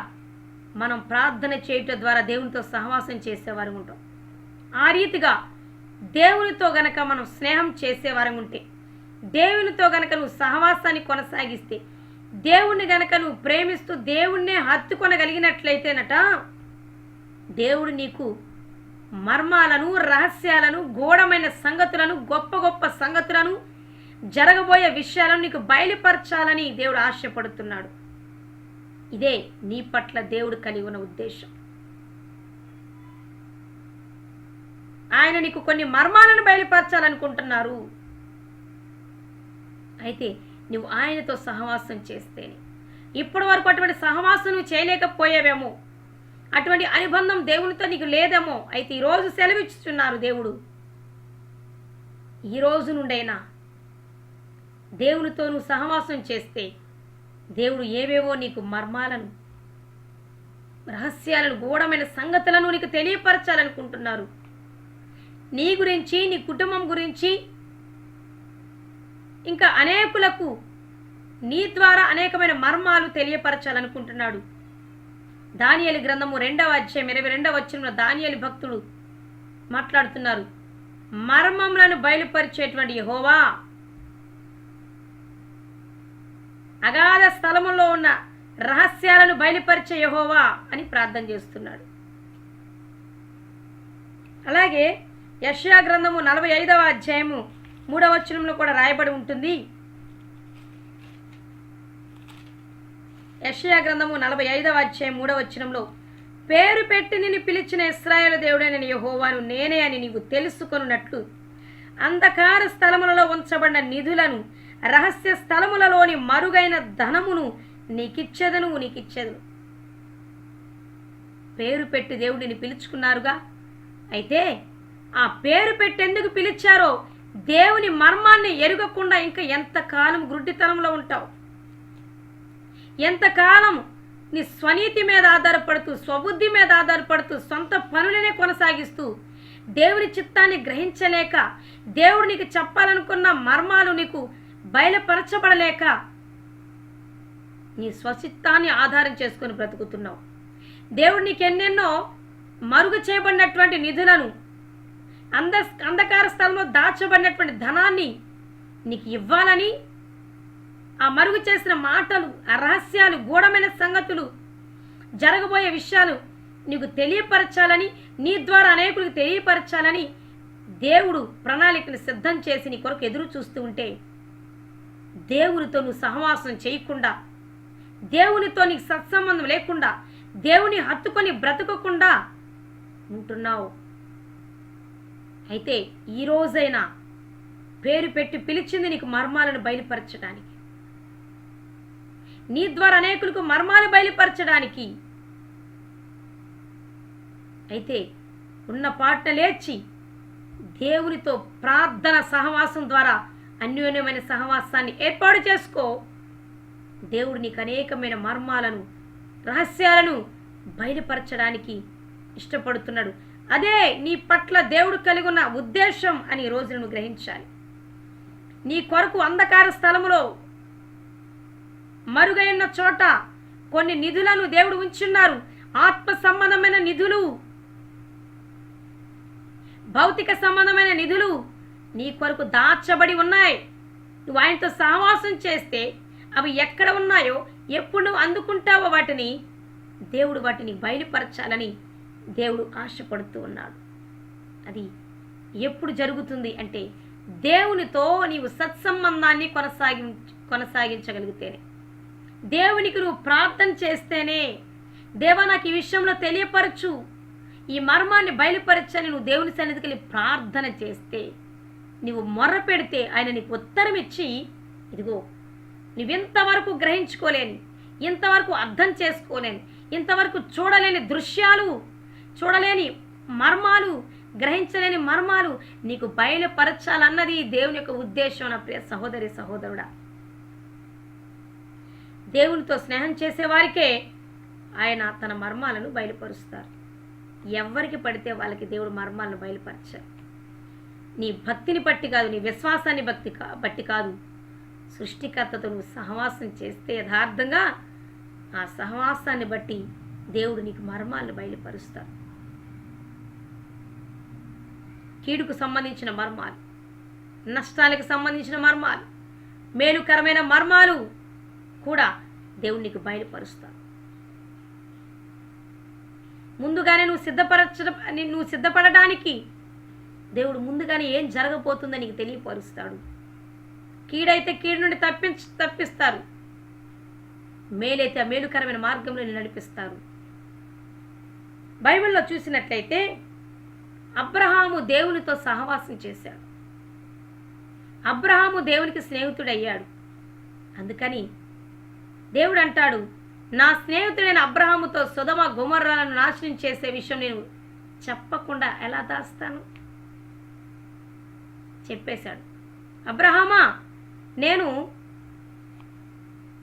మనం ప్రార్థన చేయటం ద్వారా దేవునితో సహవాసం చేసేవారు ఉంటాం. ఆ రీతిగా దేవునితో గనక మనం స్నేహం చేసేవారు ఉంటే, దేవునితో గనక నువ్వు సహవాసాన్ని కొనసాగిస్తే, దేవుణ్ణి గనక నువ్వు ప్రేమిస్తూ దేవుణ్ణే హత్తుకొనగలిగినట్లయితేనట దేవుడు నీకు మర్మాలను, రహస్యాలను, గూఢమైన సంగతులను, గొప్ప గొప్ప సంగతులను, జరగబోయే విషయాలను నీకు బయలుపరచాలని దేవుడు ఆశపడుతున్నాడు. ఇదే నీ పట్ల దేవుడు కలిగి ఉన్న ఉద్దేశం. ఆయన నీకు కొన్ని మర్మాలను బయలుపరచాలనుకుంటున్నారు. అయితే నువ్వు ఆయనతో సహవాసం చేస్తేనే. ఇప్పటి వరకు అటువంటి సహవాసం నువ్వు చేయలేకపోయావేమో, అటువంటి అనుబంధం దేవునితో నీకు లేదేమో. అయితే ఈరోజు సెలవిచ్చుచున్నారు దేవుడు, ఈ రోజు నుండైనా దేవునితో నువ్వు సహవాసం చేస్తే దేవుడు ఏవేవో నీకు మర్మాలను, రహస్యాలను, గూఢమైన సంగతులను నీకు తెలియపరచాలనుకుంటున్నారు. నీ గురించి, నీ కుటుంబం గురించి, ఇంకా అనేకులకు నీ ద్వారా అనేకమైన మర్మాలు తెలియపరచాలనుకుంటున్నాడు. దానియేలు గ్రంథము 2వ అధ్యాయం 22వ వచనంలో దానియేలు భక్తుడు మాట్లాడుతున్నారు. మర్మములను బయలుపరిచేటువంటి యెహోవా, అగాధ స్థలములో ఉన్న రహస్యాలను బయలుపరిచే యెహోవా అని ప్రార్థన చేస్తున్నాడు. అలాగే యెషయా గ్రంథము 45వ అధ్యాయము 3వ వచనంలో కూడా రాయబడి ఉంటుంది. యెషయా గ్రంథము 45వ అధ్యాయం 3వ వచనంలో, పేరు పెట్టి నిన్ను పిలిచిన ఇశ్రాయేలు దేవుడైన యెహోవాను నేనే అని నీవు తెలుసుకొనున్నట్లు అంధకార స్థలములలో ఉంచబడిన నిధులను, రహస్య స్థలములలోని మరుగైన ధనమును నీకిచ్చెదను. పేరు పెట్టి దేవుడిని పిలుచుకున్నారుగా. అయితే ఆ పేరు పెట్టి ఎందుకు పిలిచారో దేవుని మర్మాన్ని ఎరుగకుండా ఇంకా ఎంతకాలం గుడ్డితనంలో ఉంటావు? ఎంతకాలం నీ స్వనీతి మీద ఆధారపడుతూ, స్వబుద్ధి మీద ఆధారపడుతూ, సొంత పనులనే కొనసాగిస్తూ, దేవుని చిత్తాన్ని గ్రహించలేక, దేవుడు నీకు చెప్పాలనుకున్న మర్మాలు నీకు బయలుపరచబడలేక నీ స్వచిత్తాన్ని ఆధారం చేసుకొని బ్రతుకుతున్నావు. దేవుడు నీకు ఎన్నెన్నో మరుగు చేయబడినటువంటి నిధులను, అంధకార స్థలంలో దాచబడినటువంటి ధనాన్ని నీకు ఇవ్వాలని, ఆ మరుగు చేసిన మాటలు, ఆ రహస్యాలు, గూఢమైన సంగతులు, జరగబోయే విషయాలు నీకు తెలియపరచాలని, నీ ద్వారా అనేకులకు తెలియపరచాలని దేవుడు ప్రణాళికను సిద్ధం చేసి నీ కొరకు ఎదురు చూస్తూ ఉంటే, దేవునితో నువ్వు సహవాసం చేయకుండా, దేవునితో నీకు సత్సంబంధం లేకుండా, దేవుని హత్తుకొని బ్రతకకుండా ఉంటున్నావు. అయితే ఈ రోజైనా పేరు పెట్టి పిలిచింది నీకు మర్మాలను బయలుపరచడానికి, నీ ద్వారా అనేకులకు మర్మాలు బయలుపరచడానికి. అయితే ఉన్న పాట లేచి దేవునితో ప్రార్థన సహవాసం ద్వారా అన్యోన్యమైన సహవాసాన్ని ఏర్పాటు చేసుకో. దేవుడు నీకు అనేకమైన మర్మాలను, రహస్యాలను బయలుపరచడానికి ఇష్టపడుతున్నాడు. అదే నీ పట్ల దేవుడు కలిగి ఉన్న ఉద్దేశం అని ఈ రోజు నువ్వు గ్రహించాలి. నీ కొరకు అంధకార స్థలములో, మరుగైన చోట కొన్ని నిధులను దేవుడు ఉంచున్నారు. ఆత్మ సంబంధమైన నిధులు, భౌతిక సంబంధమైన నిధులు నీ కొరకు దాచబడి ఉన్నాయి. నువ్వు ఆయనతో సహవాసం చేస్తే అవి ఎక్కడ ఉన్నాయో, ఎప్పుడు నువ్వు అందుకుంటావో వాటిని దేవుడు వాటిని బయలుపరచాలని దేవుడు ఆశపడుతూ ఉన్నాడు. అది ఎప్పుడు జరుగుతుంది అంటే దేవునితో నీవు సత్సంబంధాన్ని కొనసాగించగలిగితేనే, దేవునికి నువ్వు ప్రార్థన చేస్తేనే, దేవా నాకు ఈ విషయంలో తెలియపరచు, ఈ మర్మాన్ని బయలుపరచని నువ్వు దేవుని సన్నిధికి వెళ్ళి ప్రార్థన చేస్తే, నువ్వు మొర్ర పెడితే ఆయన నీకు ఉత్తరం ఇచ్చి, ఇదిగో నువ్వింతవరకు గ్రహించుకోలేని, ఇంతవరకు అర్థం చేసుకోలేని, ఇంతవరకు చూడలేని దృశ్యాలు, చూడలేని మర్మాలు, గ్రహించలేని మర్మాలు నీకు బయలుపరచాలన్నది దేవుని యొక్క ఉద్దేశం. నా ప్రియ సహోదరి సహోదరుడా, దేవునితో స్నేహం చేసేవారికే ఆయన తన మర్మాలను బయలుపరుస్తారు. ఎవరికి పడితే వాళ్ళకి దేవుడు మర్మాలను బయలుపరచారు. నీ భక్తిని బట్టి కాదు, నీ విశ్వాసాన్ని బట్టి కాదు, సృష్టికర్తతో నువ్వు సహవాసం చేస్తే యథార్థంగా ఆ సహవాసాన్ని బట్టి దేవుడు నీకు మర్మాలను బయలుపరుస్తాడు. కీడుకు సంబంధించిన మర్మాలు, నష్టాలకు సంబంధించిన మర్మాలు, మేలుకరమైన మర్మాలు కూడా దేవుడు నీకు బయలుపరుస్తాడు. ముందుగానే నువ్వు సిద్ధపడడానికి దేవుడు ముందుగానే ఏం జరగబోతుందో నీకు తెలియపరుస్తాడు. కీడైతే కీడు నుండి తప్పిస్తారు, మేలైతే ఆ మేలుకరమైన మార్గంలో నడిపిస్తారు. బైబిల్లో చూసినట్లయితే అబ్రహాము దేవునితో సహవాసం చేశాడు. అబ్రహాము దేవునికి స్నేహితుడయ్యాడు. అందుకని దేవుడు అంటాడు, నా స్నేహితుడైన అబ్రహాముతో సొదొమ గొమొర్రాలను నాశనం చేసే విషయం నేను చెప్పకుండా ఎలా దాస్తాను? చెప్పేశాడు. అబ్రహామా, నేను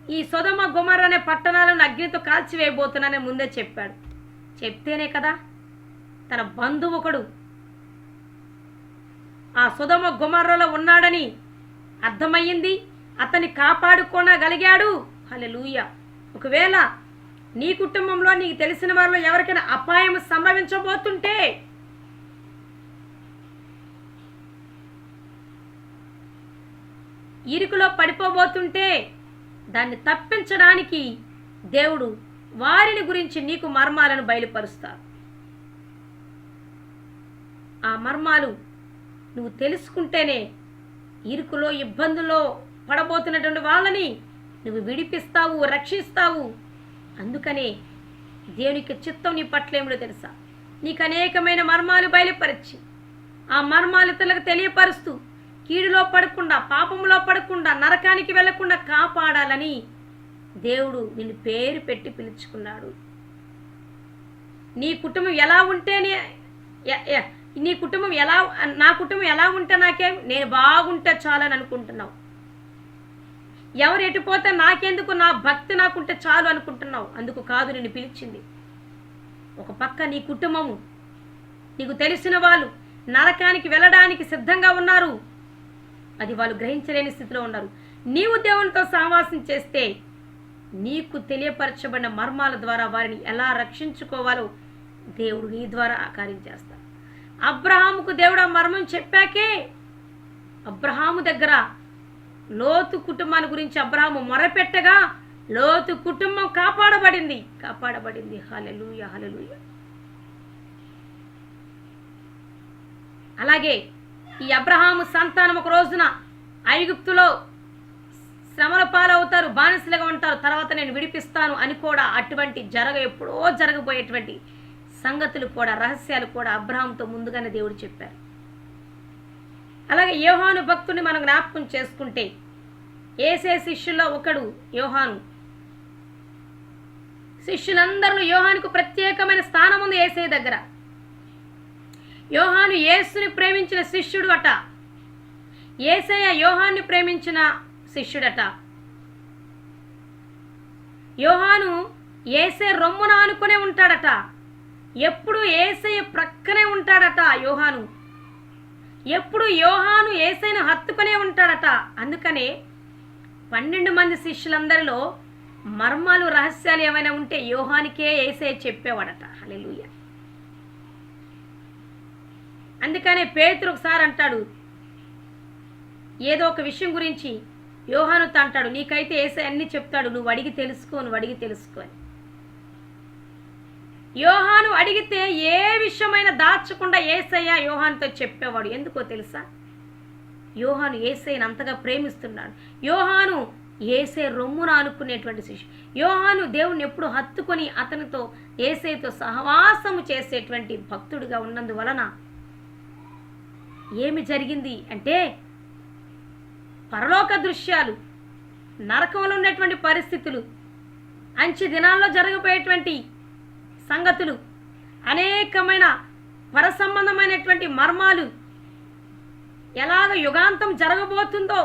ఈ సొదొమ గొమొర్రా అనే పట్టణాలను అగ్నితో కాల్చివేయబోతున్నానని ముందే చెప్పాడు. చెప్తేనే కదా తన బంధువు ఒకడు ఆ సొదొమ గొమొర్రాలో ఉన్నాడని అర్థమయ్యింది, అతన్ని కాపాడుకోనగలిగాడు. హల్లెలూయా. ఒకవేళ నీ కుటుంబంలో నీకు తెలిసిన వారిలో ఎవరికైనా అపాయం సంభవించబోతుంటే, ఇరుకులో పడిపోబోతుంటే దాన్ని తప్పించడానికి దేవుడు వారిని గురించి నీకు మర్మాలను బయలుపరుస్తాడు. ఆ మర్మాలు నువ్వు తెలుసుకుంటేనే ఇరుకులో ఇబ్బందుల్లో పడబోతున్నటువంటి వాళ్ళని నువ్వు విడిపిస్తావు, రక్షిస్తావు. అందుకనే దేవునికి చిత్తం నీ పట్ల ఏమిటో తెలుసా? నీకు అనేకమైన మర్మాలు బయలుపరిచి ఆ మర్మాలు ఇతరులకు తెలియపరుస్తూ కీడులో పడకుండా, పాపంలో పడకుండా, నరకానికి వెళ్లకుండా కాపాడాలని దేవుడు నిన్ను పేరు పెట్టి పిలుచుకున్నాడు. నీ కుటుంబం ఎలా ఉంటేనే నీ కుటుంబం ఎలా, నా కుటుంబం ఎలా ఉంటే నాకేం, నేను బాగుంటే చాలని అనుకుంటున్నావు. ఎవరు ఎటుపోతే నాకెందుకు, నా భక్తి నాకుంటే చాలు అనుకుంటున్నావు. అందుకు కాదు నిన్ను పిలిచింది. ఒక పక్క నీ కుటుంబము, నీకు తెలిసిన వాళ్ళు నరకానికి వెళ్ళడానికి సిద్ధంగా ఉన్నారు. అది వాళ్ళు గ్రహించలేని స్థితిలో ఉన్నారు. నీవు దేవునితో సహవాసం చేస్తే నీకు తెలియపరచబడిన మర్మాల ద్వారా వారిని ఎలా రక్షించుకోవాలో దేవుడు నీ ద్వారా ఆ కార్యం చేస్తాడు. అబ్రహాముకు దేవుడు ఆ మర్మం చెప్పాకే అబ్రహాము దగ్గర లోతు కుటుంబాన్ని గురించి అబ్రహాము మొరపెట్టగా లోతు కుటుంబం కాపాడబడింది. హల్లెలూయా, హల్లెలూయా. అలాగే ఈ అబ్రహాము సంతానం ఒక రోజున ఐగుప్తులో శ్రమల పాలవుతారు, బానిసలుగా ఉంటారు. తర్వాత నేను విడిపిస్తాను అని కూడా అటువంటి ఎప్పుడో జరగబోయేటువంటి సంగతులు కూడా, రహస్యాలు కూడా అబ్రహాముతో ముందుగానే దేవుడు చెప్పారు. అలాగే యోహాను భక్తుని మనం జ్ఞాపకం చేసుకుంటే యేసే శిష్యుల్లో ఒకడు యోహాను. శిష్యులందరిలో యోహానుకు ప్రత్యేకమైన స్థానం ఉంది యేసే దగ్గర. యోహాను యేసుని ప్రేమించిన శిష్యుడు అట. యేసయ్య యోహాన్ని ప్రేమించిన శిష్యుడట. యోహాను యేసే రొమ్మున ఆనుకునే ఉంటాడట. ఎప్పుడు యేసయ్య ప్రక్కనే ఉంటాడట యోహాను. ఎప్పుడు యోహాను యేసయ్యను హత్తుకునే ఉంటాడట. అందుకనే 12 మంది శిష్యులందరిలో మర్మాలు, రహస్యాలు ఏమైనా ఉంటే యోహానికే యేసయ్య చెప్పేవాడట. హల్లెలూయా. అందుకనే పేతురు ఒకసారి అంటాడు, ఏదో ఒక విషయం గురించి యోహానుతో అంటాడు, నీకైతే యేసయ్య అన్ని చెప్తాడు, నువ్వు అడిగి తెలుసుకో అని. యోహాను అడిగితే ఏ విషయమైనా దాచకుండా యేసయ్య యోహానుతో చెప్పేవాడు. ఎందుకో తెలుసా? యోహాను యేసయ్యను అంతగా ప్రేమిస్తున్నాడు. యోహాను యేసయ్య రొమ్మున ఆనుకునేటువంటి శిష్యుడు. యోహాను దేవుణ్ణి ఎప్పుడు హత్తుకొని అతనితో యేసయ్యతో సహవాసము చేసేటువంటి భక్తుడిగా ఉన్నందువలన ఏమి జరిగింది అంటే, పరలోక దృశ్యాలు, నరకంలో ఉన్నటువంటి పరిస్థితులు, అంచె దినాల్లో జరగబోయేటువంటి సంగతులు, అనేకమైన పరసంబంధమైనటువంటి మర్మాలు, ఎలాగ యుగాంతం జరగబోతుందో,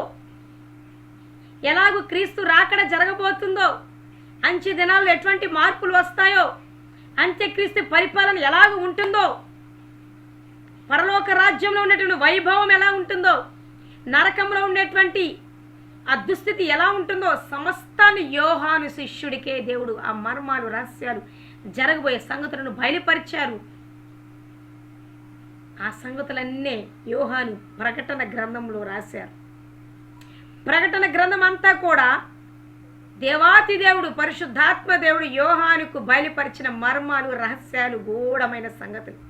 ఎలాగో క్రీస్తు రాకడ జరగబోతుందో, అంచె దినాల్లో ఎటువంటి మార్పులు వస్తాయో, అంత్యక్రీస్తు పరిపాలన ఎలాగ ఉంటుందో, పరలోక రాజ్యంలో ఉన్నటువంటి వైభవం ఎలా ఉంటుందో, నరకంలో ఉండేటువంటి ఆ దుస్థితి ఎలా ఉంటుందో సమస్తాన్ని యోహాను శిష్యుడికే దేవుడు ఆ మర్మాలు, రహస్యాలు, జరగబోయే సంగతులను బయలుపరిచారు. ఆ సంగతులన్నీ యోహాను ప్రకటన గ్రంథంలో రాశారు. ప్రకటన గ్రంథం అంతా కూడా దేవాతి దేవుడు, పరిశుద్ధాత్మ దేవుడు యోహానుకు బయలుపరిచిన మర్మాలు, రహస్యాలు, గూఢమైన సంగతులు.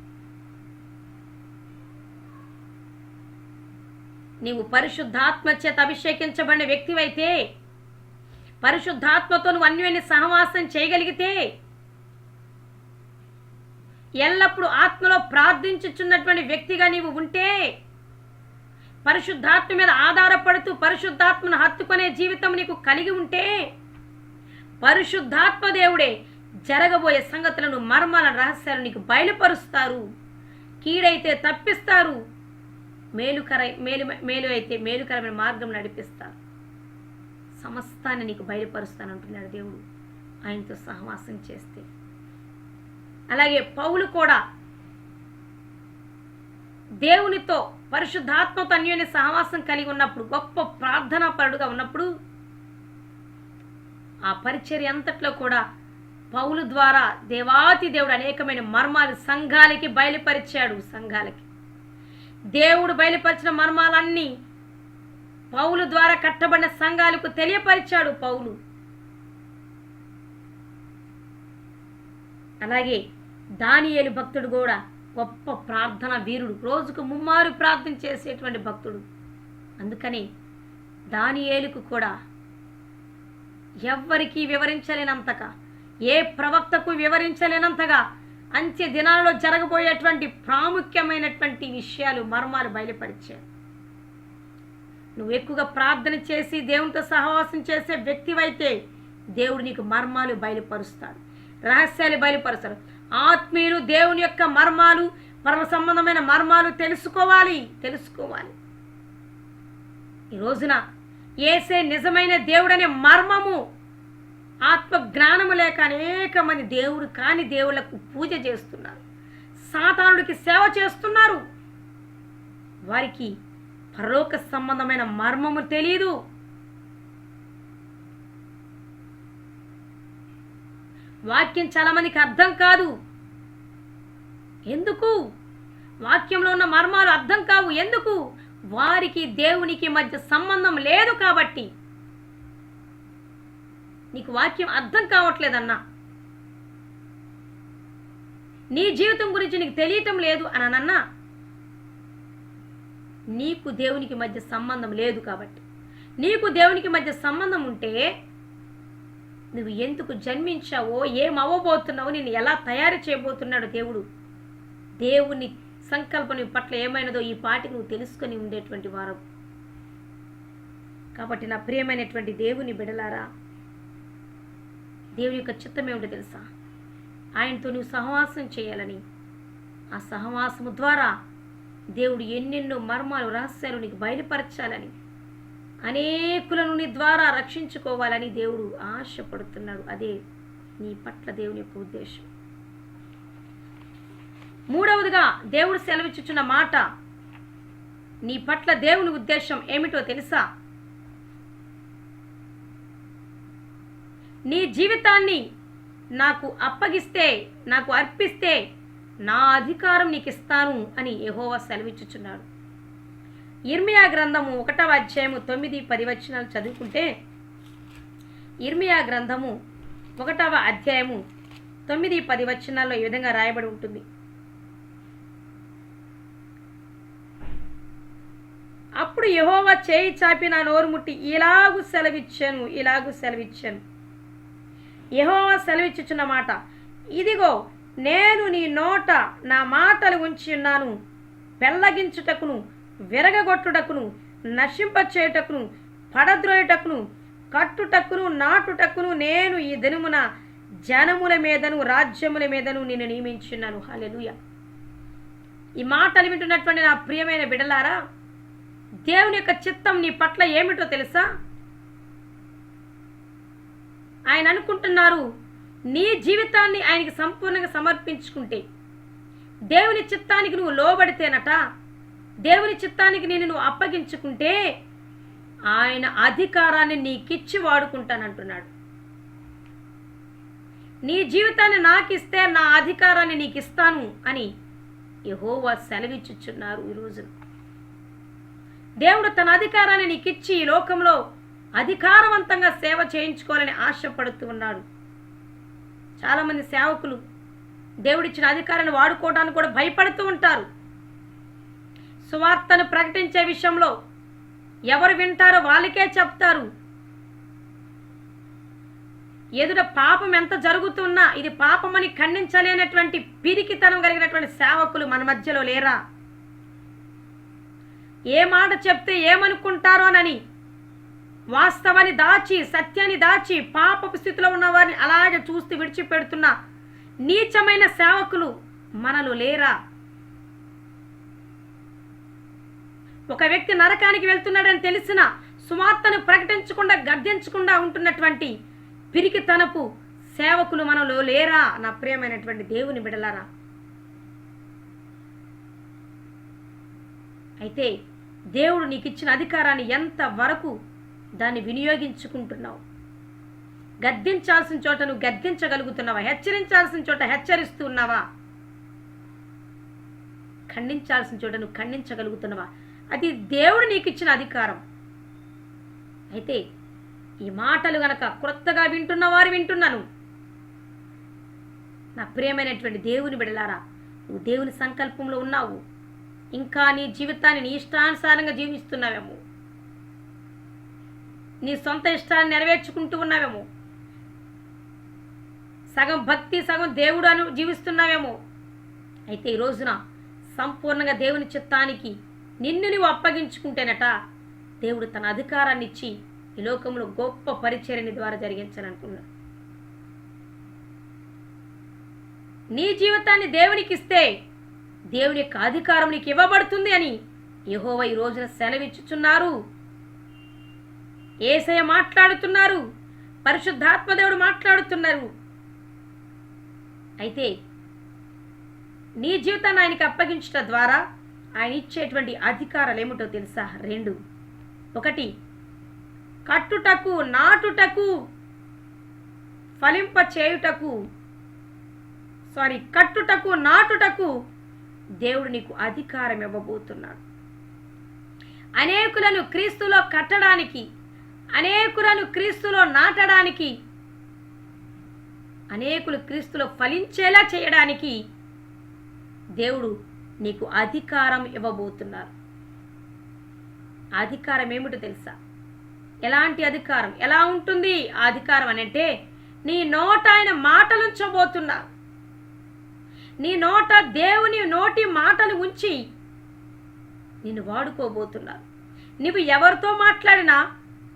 నీవు పరిశుద్ధాత్మ చేత అభిషేకించబడిన వ్యక్తివైతే, పరిశుద్ధాత్మతో నువ్వు అన్యోన్య సహవాసం చేయగలిగితే, ఎల్లప్పుడూ ఆత్మలో ప్రార్థించుచున్నటువంటి వ్యక్తిగా నీవు ఉంటే, పరిశుద్ధాత్మ మీద ఆధారపడుతూ పరిశుద్ధాత్మను హత్తుకునే జీవితం నీకు కలిగి ఉంటే, పరిశుద్ధాత్మ దేవుడే జరగబోయే సంగతులను, మర్మాల రహస్యాలు నీకు బయలుపరుస్తారు. కీడైతే తప్పిస్తారు, మేలు అయితే మేలుకరమైన మార్గం నడిపిస్తారు. సమస్తాన్ని నీకు బయలుపరుస్తానంటున్నాడు దేవుడు ఆయనతో సహవాసం చేస్తే. అలాగే పౌలు కూడా దేవునితో పరిశుద్ధాత్మతో అన్యోన్య సహవాసం కలిగి ఉన్నప్పుడు, గొప్ప ప్రార్థనా పరుడుగా ఉన్నప్పుడు, ఆ పరిచర్య అంతట్లో కూడా పౌలు ద్వారా దేవాతి దేవుడు అనేకమైన మర్మాలు సంఘాలకి బయలుపరిచాడు. దేవుడు బయలుపరిచిన మర్మాలన్నీ పౌలు ద్వారా కట్టబడిన సంఘాలకు తెలియపరిచాడు పౌలు. అలాగే దానియేలు భక్తుడు కూడా గొప్ప ప్రార్థన వీరుడు, రోజుకు 3 మారు ప్రార్థన చేసేటువంటి భక్తుడు. అందుకని దానియేలుకు కూడా ఎవ్వరికీ వివరించలేనంతగా, ఏ ప్రవక్తకు వివరించలేనంతగా అంత్య దినాలలో జరగబోయేటువంటి ప్రాముఖ్యమైనటువంటి విషయాలు, మర్మాలు బయలుపరిచాడు. నువ్వు ఎక్కువగా ప్రార్థన చేసి దేవునితో సహవాసం చేసే వ్యక్తివైతే దేవుడు నీకు మర్మాలు బయలుపరుస్తాడు, రహస్యాలు బయలుపరుస్తాడు. ఆత్మీయులు దేవుని యొక్క మర్మాలు, పరమ సంబంధమైన మర్మాలు తెలుసుకోవాలి. ఈ రోజున యేసే నిజమైన దేవుడనే మర్మము, ఆత్మ జ్ఞానము లేక అనేక మంది దేవుడు కాని దేవుళ్లకు పూజ చేస్తున్నారు, సాతానుడికి సేవ చేస్తున్నారు. వారికి పరలోక సంబంధమైన మర్మము తెలియదు. వాక్యం చాలా మందికి అర్థం కాదు. ఎందుకు? వాక్యంలో ఉన్న మర్మాలు అర్థం కావు. ఎందుకు? వారికి దేవునికి మధ్య సంబంధం లేదు కాబట్టి. నీకు వాక్యం అర్థం కావట్లేదన్నా, నీ జీవితం గురించి నీకు తెలియటం లేదు అనన్నా, నీకు దేవునికి మధ్య సంబంధం లేదు కాబట్టి. నీకు దేవునికి మధ్య సంబంధం ఉంటే నువ్వు ఎందుకు జన్మించావో, ఏమవ్వబోతున్నావో, నిన్ను ఎలా తయారు చేయబోతున్నాడో దేవుని సంకల్పం నీ పట్ల ఏమైనదో ఈ పాటికి నువ్వు తెలుసుకొని ఉండేటువంటి వారు. కాబట్టి నా ప్రియమైనటువంటి దేవుని బిడలారా, దేవుని యొక్క చిత్తం ఏమిటో తెలుసా? ఆయనతో నువ్వు సహవాసం చేయాలని, ఆ సహవాసము ద్వారా దేవుడు ఎన్నెన్నో మర్మాలు, రహస్యాలు నీకు బయలుపరచాలని, అనేకులను నీ ద్వారా రక్షించుకోవాలని దేవుడు ఆశపడుతున్నాడు. అదే నీ పట్ల దేవుని యొక్క ఉద్దేశం. మూడవదిగా దేవుడు సెలవిచ్చుచున్న మాట, నీ పట్ల దేవుని ఉద్దేశం ఏమిటో తెలుసా? నీ జీవితాన్ని నాకు అప్పగిస్తే, నాకు అర్పిస్తే నా అధికారం నీకు ఇస్తాను అని యెహోవా సెలవిచ్చుచున్నాడు. ఇర్మియా గ్రంథము 1వ అధ్యాయము 9-10 వచనాలు చదువుకుంటే, ఇర్మియా గ్రంథము 1వ అధ్యాయము 9-10 వచనాల్లో ఈ విధంగా రాయబడి ఉంటుంది. అప్పుడు యెహోవా చేయి చాపి నా నోరు ముట్టి ఇలాగు సెలవిచ్చాను. యెహోవా సెలవిచ్చుచున్న మాట, ఇదిగో నేను నీ నోట నా మాటలు ఉంచి ఉన్నాను. పెళ్ళగించుటకును, విరగగొట్టుటకును, నశింపచేయుటకును, పడద్రోయుటకును, కట్టుటకును, నాటుటకును నేను ఈ దినమున జనముల మీదను రాజ్యముల మీదను నిన్ను నియమించున్నాను. హల్లెలూయా. ఈ మాటలు వింటున్నటువంటి నా ప్రియమైన బిడ్డలారా, దేవుని యొక్క చిత్తం నీ పట్ల ఏమిటో తెలుసా? ఆయన అనుకుంటున్నారు, నీ జీవితాన్ని ఆయనకి సంపూర్ణంగా సమర్పించుకుంటే, దేవుని చిత్తానికి నువ్వు లోబడితేనట, దేవుని చిత్తానికి నువ్వు అప్పగించుకుంటే ఆయన అధికారాన్ని నీకిచ్చి వాడుకుంటానంటున్నాడు. నీ జీవితాన్ని నాకిస్తే నా అధికారాన్ని నీకు ఇస్తాను అని యెహోవా సెలవిచ్చుచున్నారు. ఈరోజు దేవుడు తన అధికారాన్ని నీకిచ్చి ఈ లోకంలో అధికారవంతంగా సేవ చేయించుకోవాలని ఆశపడుతూ ఉన్నాడు. చాలామంది సేవకులు దేవుడిచ్చిన అధికారాన్ని వాడుకోవడానికి కూడా భయపడుతూ ఉంటారు. సువార్తను ప్రకటించే విషయంలో ఎవరు వింటారో వాళ్ళకే చెప్తారు. ఎదుట పాపం ఎంత జరుగుతున్నా ఇది పాపమని ఖండించలేనటువంటి పిరికితనం కలిగినటువంటి సేవకులు మన మధ్యలో లేరా? ఏ మాట చెప్తే ఏమనుకుంటారోనని వాస్తవాన్ని దాచి, సత్యాన్ని దాచి, పాపపు స్థితిలో ఉన్న వారిని అలాగే చూస్తూ విడిచిపెడుతున్న నీచమైన సేవకులు మనలో లేరా? ఒక వ్యక్తి నరకానికి వెళ్తున్నాడని తెలిసిన సువార్తను ప్రకటించకుండా గద్దించకుండా ఉంటున్నటువంటి పిరికితనపు సేవకులు మనలో లేరా నా ప్రియమైనటువంటి దేవుని బిడలారా? అయితే దేవుడు నీకు ఇచ్చిన అధికారాన్ని ఎంత వరకు దాన్ని వినియోగించుకుంటున్నావు? గద్దించాల్సిన చోట నువ్వు గద్దించగలుగుతున్నావా? హెచ్చరించాల్సిన చోట హెచ్చరిస్తున్నావా? ఖండించాల్సిన చోట నువ్వు ఖండించగలుగుతున్నావా? అది దేవుడు నీకు ఇచ్చిన అధికారం. అయితే ఈ మాటలు గనక క్రొత్తగా వింటున్న వారు వింటున్నాను, నా ప్రియమైనటువంటి దేవుని బిడలారా, నువ్వు దేవుని సంకల్పంలో ఉన్నావు. ఇంకా నీ జీవితాన్ని నీ ఇష్టానుసారంగా జీవిస్తున్నావేమో, నీ సొంత ఇష్టాన్ని నెరవేర్చుకుంటూ ఉన్నావేమో, సగం భక్తి సగం దేవుడు అని జీవిస్తున్నావేమో. అయితే ఈ రోజున సంపూర్ణంగా దేవుని చిత్తానికి నిన్ను నువ్వు అప్పగించుకుంటేనట దేవుడు తన అధికారాన్ని ఇచ్చి ఈ లోకంలో గొప్ప పరిచర్యని ద్వారా జరిగించాలనుకున్నాడు. నీ జీవితాన్ని దేవునికి ఇస్తే దేవుని యొక్క అధికారం నీకు ఇవ్వబడుతుంది అని యెహోవా ఈ రోజున సెలవిచ్చుచున్నారు. యేసయ్య మాట్లాడుతున్నారు, పరిశుద్ధాత్మదేవుడు మాట్లాడుతున్నారు. అయితే నీ జీవితాన్ని ఆయనకి అప్పగించడం ద్వారా ఆయన ఇచ్చేటువంటి అధికారాలు ఏమిటో తెలుసా? 2. 1, కట్టుటకు, నాటుటకు, ఫలింప చేయుటకు, కట్టుటకు, నాటుటకు దేవుడు నీకు అధికారం ఇవ్వబోతున్నాడు. అనేకులను క్రీస్తులో కట్టడానికి, అనేకులను క్రీస్తులో నాటడానికి, అనేకులు క్రీస్తులో ఫలించేలా చేయడానికి దేవుడు నీకు అధికారం ఇవ్వబోతున్నారు. అధికారం ఏమిటో తెలుసా? ఎలాంటి అధికారం? ఎలా ఉంటుంది ఆ అధికారం అని అంటే, నీ నోట ఆయన మాటలు ఉంచబోతున్నారు. నీ నోట దేవుని నోటి మాటలు ఉంచి నిన్ను వాడుకోబోతున్నారు. నువ్వు ఎవరితో మాట్లాడినా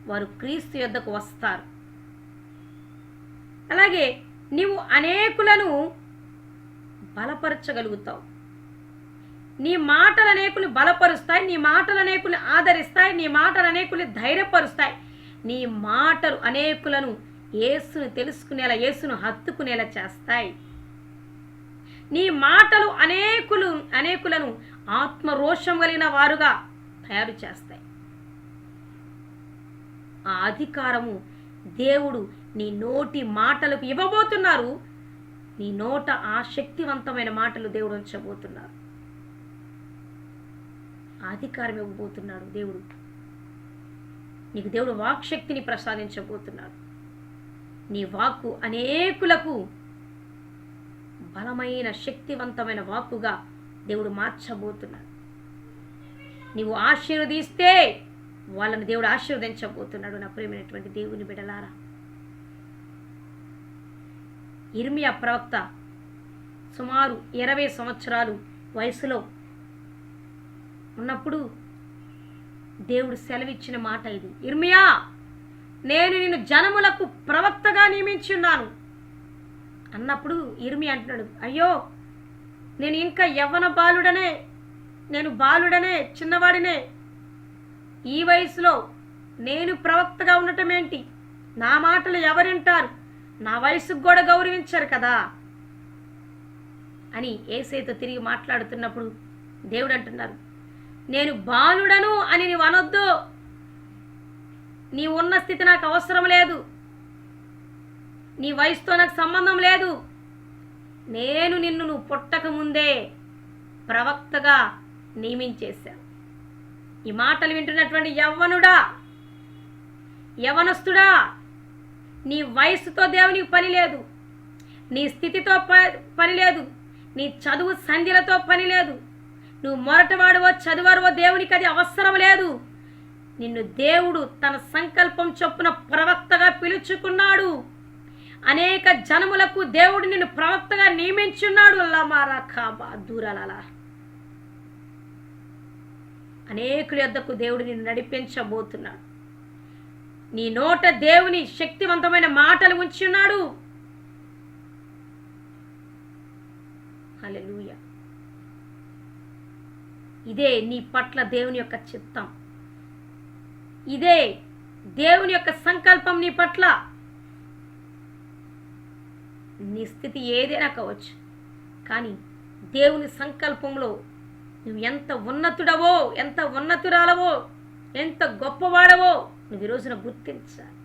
వారు క్రీస్తు యొద్దకు వస్తారు. అలాగే నీవు అనేకులను బలపరచగలుగుతావు. నీ మాటలు అనేకులు బలపరుస్తాయి, నీ మాటలు అనేకులు ఆదరిస్తాయి, నీ మాటలు అనేకులు ధైర్యపరుస్తాయి. నీ మాటలు అనేకులను యేసును తెలుసుకునేలా, యేసును హత్తుకునేలా చేస్తాయి. నీ మాటలు అనేకులను ఆత్మరోషం కలిగిన వారుగా తయారు చేస్తాయి. ఆ అధికారము దేవుడు నీ నోటి మాటలకు ఇవ్వబోతున్నారు. నీ నోట ఆ శక్తివంతమైన మాటలు దేవుడు ఉంచబోతున్నారు. ఆ అధికారం ఇవ్వబోతున్నాడు దేవుడు. నీకు దేవుడు వాక్శక్తిని ప్రసాదించబోతున్నాడు. నీ వాక్కు అనేకులకు బలమైన శక్తివంతమైన వాక్కుగా దేవుడు మార్చబోతున్నాడు. నీవు ఆశీర్వదిస్తే వాళ్ళని దేవుడు ఆశీర్వదించబోతున్నాడు. నా ప్రియమైనటువంటి దేవుని బిడ్డలారా, ఇర్మియా ప్రవక్త సుమారు 20 సంవత్సరాలు వయసులో ఉన్నప్పుడు దేవుడు సెలవిచ్చిన మాట ఇది. ఇర్మియా, నేను నిన్ను జనములకు ప్రవక్తగా నియమించున్నాను అన్నప్పుడు ఇర్మియా అంటున్నాడు, అయ్యో నేను ఇంకా యవ్వన బాలుడనే, నేను బాలుడనే, చిన్నవాడినే, ఈ వయసులో నేను ప్రవక్తగా ఉండటం ఏంటి? నా మాటలు ఎవరింటారు? నా వయసుకు కూడా గౌరవించారు కదా అని యేసయ్యతో తిరిగి మాట్లాడుతున్నప్పుడు దేవుడు అంటున్నారు, నేను బాలుడను అని నీవు అనొద్దు. నీ ఉన్న స్థితి నాకు అవసరం లేదు, నీ వయసుతో నాకు సంబంధం లేదు. నేను నిన్ను నువ్వు పుట్టక ముందే ప్రవక్తగా నియమించేశాను. ఈ మాటలు వింటున్నటువంటి యవ్వనుడా, యవనస్తుడా, నీ వయసుతో దేవునికి పని లేదు, నీ స్థితితో పని లేదు, నీ చదువు సంధ్యలతో పని లేదు, నువ్వు మొరటవాడువో చదువరువో దేవునికి అది అవసరం లేదు. నిన్ను దేవుడు తన సంకల్పం చొప్పున ప్రవక్తగా పిలుచుకున్నాడు. అనేక జనములకు దేవుడు నిన్ను ప్రవక్తగా నియమించున్నాడు. దూరాల అనేకుల యొద్దకు దేవుడు నిన్ను నడిపించబోతున్నాడు. నీ నోట దేవుని శక్తివంతమైన మాటలు ఉంచున్నాడు. హల్లెలూయా. ఇదే నీ పట్ల దేవుని యొక్క చిత్తం. ఇదే దేవుని యొక్క సంకల్పం నీ పట్ల. నీ స్థితి ఏదైనా కావచ్చు, కానీ దేవుని సంకల్పంలో నువ్వు ఎంత ఉన్నతుడవో, ఎంత ఉన్నతురాలవో, ఎంత గొప్పవాడవో నువ్వు ఈ రోజున గుర్తించాలి.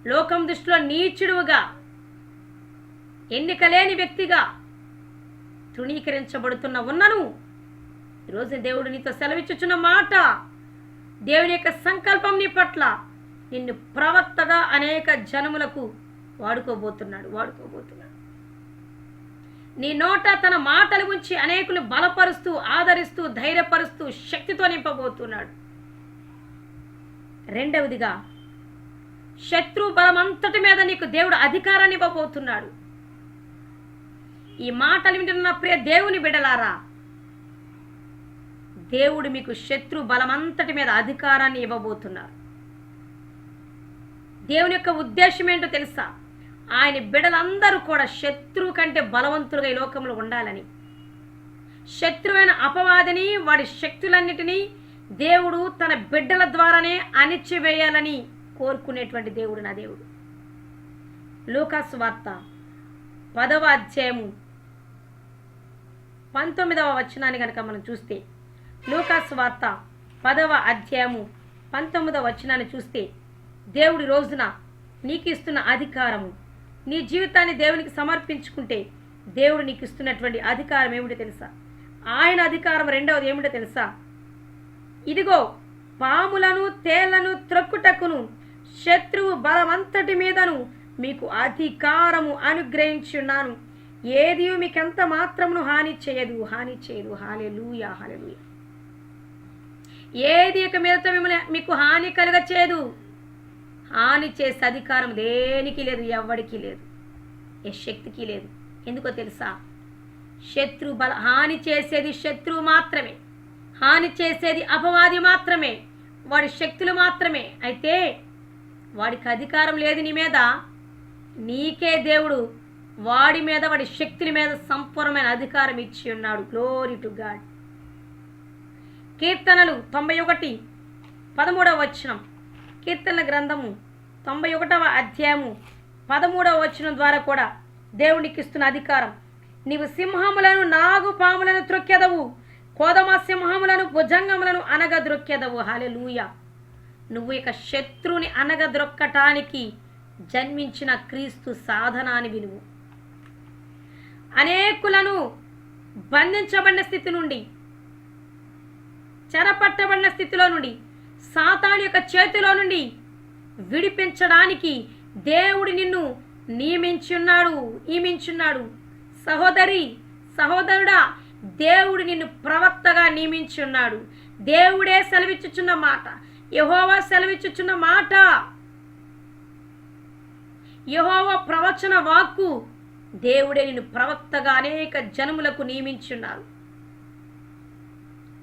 లోకం దృష్టిలో నీచుడుగా, ఎన్నికలేని వ్యక్తిగా తృణీకరించబడుతున్న ఉన్నను ఈరోజు దేవుడు నీతో సెలవిచ్చుచున్న మాట, దేవుని యొక్క సంకల్పం నీ పట్ల నిన్ను ప్రవక్తగా అనేక జనములకు వాడుకోబోతున్నాడు. నీ నోట తన మాటలు ఉంచి అనేకులు బలపరుస్తూ, ఆదరిస్తూ, ధైర్యపరుస్తూ, శక్తితో నింపబోతున్నాడు. రెండవదిగా, శత్రు బలమంతటి మీద నీకు దేవుడు అధికారాన్ని ఇవ్వబోతున్నాడు. ఈ మాటలు వింటున్న ప్రియ దేవుని బిడ్డలారా, దేవుడు మీకు శత్రు బలమంతటి మీద అధికారాన్ని ఇవ్వబోతున్నారు. దేవుని యొక్క ఉద్దేశం ఏంటో తెలుసా? ఆయన బిడ్డలందరూ కూడా శత్రువు కంటే బలవంతులుగా ఈ లోకంలో ఉండాలని, శత్రువైన అపవాదిని, వాడి శక్తులన్నిటినీ దేవుడు తన బిడ్డల ద్వారానే అణిచివేయాలని కోరుకునేటువంటి దేవుడు నా దేవుడు. లూకాసు వార్త 10వ అధ్యాయము 19వ వచనాన్ని కనుక మనం చూస్తే, లూకాసు వార్త 10వ అధ్యాయము 19వ వచనాన్ని చూస్తే, దేవుడి రోజున నీకు ఇస్తున్న అధికారము, నీ జీవితాన్ని దేవునికి సమర్పించుకుంటే దేవుడు నీకు ఇస్తున్నటువంటి అధికారం ఏమిటో తెలుసా? ఆయన అధికారం రెండవది ఏమిటో తెలుసా? ఇదిగో, పాములను తేళ్లను త్రొక్కుటకును శత్రువు బలమంతటి మీదను మీకు అధికారము అనుగ్రహించున్నాను, ఏది మీకెంత మాత్రమును హాని చేయదు. హల్లెలూయా, హల్లెలూయా. ఏది ఇక మీదతో మిమ్మల్ని మీకు హాని కలుగ చేయదు. హాని చేసే అధికారం దేనికి లేదు, ఎవ్వడికి లేదు, ఏ శక్తికి లేదు. ఎందుకో తెలుసా? హాని చేసేది శత్రువు మాత్రమే, హాని చేసేది అపవాది మాత్రమే, వాడి శక్తులు మాత్రమే. అయితే వాడికి అధికారం లేదు నీ మీద. నీకే దేవుడు వాడి మీద, వాడి శక్తుల మీద సంపూర్ణమైన అధికారం ఇచ్చి ఉన్నాడు. Glory to God. కీర్తనలు 91:13 వచనం, కీర్తనల గ్రంథము 91వ అధ్యాయము 13వ వచనం ద్వారా కూడా దేవునికి ఇస్తున్న అధికారం. నీవు సింహములను, నాగు పాములను త్రొక్కెదవు, కోదమ సింహములను, భుజంగములను అనగద్రొక్కెదవు. హల్లెలూయా. నువ్వు ఇక శత్రువుని అనగద్రొక్కటానికి జన్మించిన క్రీస్తు సాధనాన్ని వినువు. అనేకులను బంధించబడిన స్థితి నుండి, చెరపట్టబడిన స్థితిలో నుండి, సాతాను యొక్క చేతిలో నుండి విడిపించడానికి దేవుడు నిన్ను నియమించున్నాడు. సహోదరి, సహోదరుడా, దేవుడు నిన్ను ప్రవక్తగా నియమించున్నాడు. దేవుడే సెలవిచ్చుచున్న మాట, యెహోవా సెలవిచ్చుచున్న మాట, యెహోవా ప్రవచన వాక్కు, దేవుడే నిన్ను ప్రవక్తగా అనేక జనములకు నియమించున్నారు.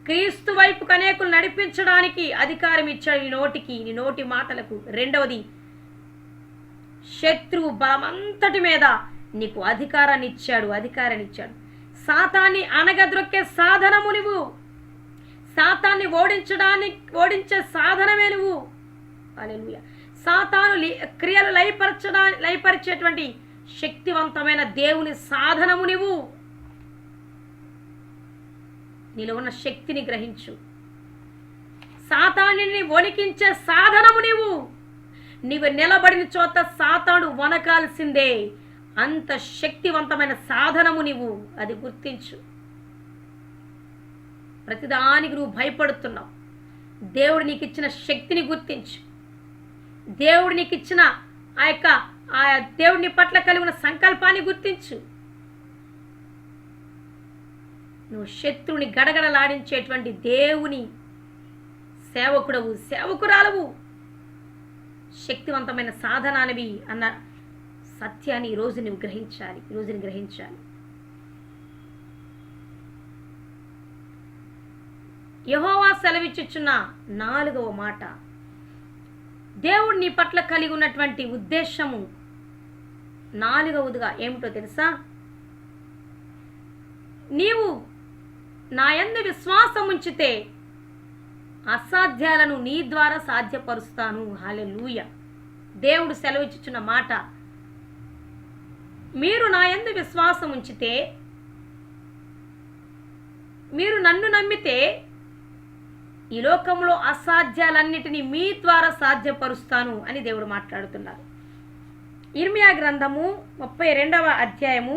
క్రీస్తు వైపుకు అనేకులు నడిపించడానికి అధికారం ఇచ్చాడు నీ నోటికి, నీ నోటి మాటలకు. రెండవది, శత్రువు బలమంతటి మీద నీకు అధికారాన్ని ఇచ్చాడు. సాతాన్ని అనగద్రొక్కే సాధనము నువ్వు. సాతాన్ని ఓడించే సాధనమే నువ్వు. హల్లెలూయా. సాతాను క్రియలు లయపరిచేటువంటి శక్తివంతమైన దేవుని సాధనము నువ్వు. నీలో ఉన్న శక్తిని గ్రహించు. సాతానుని వణికించే సాధనము నీవు నిలబడిన చోట సాతాను వణకాల్సిందే. అంత శక్తివంతమైన సాధనము నీవు, అది గుర్తించు. ప్రతిదానికి నువ్వు భయపడుతున్నావు. దేవుడు నీకు ఇచ్చిన శక్తిని గుర్తించు. దేవుడు నీకు ఇచ్చిన ఆ దేవుడిని పట్ల కలిగిన సంకల్పాన్ని గుర్తించు. నువ్వు శత్రువుని గడగడలాడించేటువంటి దేవుని సేవకుడవు, సేవకురాలవు, శక్తివంతమైన సాధనానివి అన్న సత్యాన్ని ఈరోజు నువ్వు గ్రహించాలి. యెహోవా సెలవిచ్చుచున్న 4వ మాట, దేవుడు నీ పట్ల కలిగి ఉన్నటువంటి ఉద్దేశము 4వదిగా ఏమిటో తెలుసా? నీవు నా యందు విశ్వాసం ఉంచితే అసాధ్యాలను నీ ద్వారా సాధ్యపరుస్తాను. హల్లెలూయా. దేవుడు సెలవిచ్చుచున్న మాట, మీరు నా యందు విశ్వాసం ఉంచితే, మీరు నన్ను నమ్మితే ఈ లోకంలో అసాధ్యాలన్నిటినీ మీ ద్వారా సాధ్యపరుస్తాను అని దేవుడు మాట్లాడుతున్నారు. ఇర్మియా గ్రంథము 32వ అధ్యాయము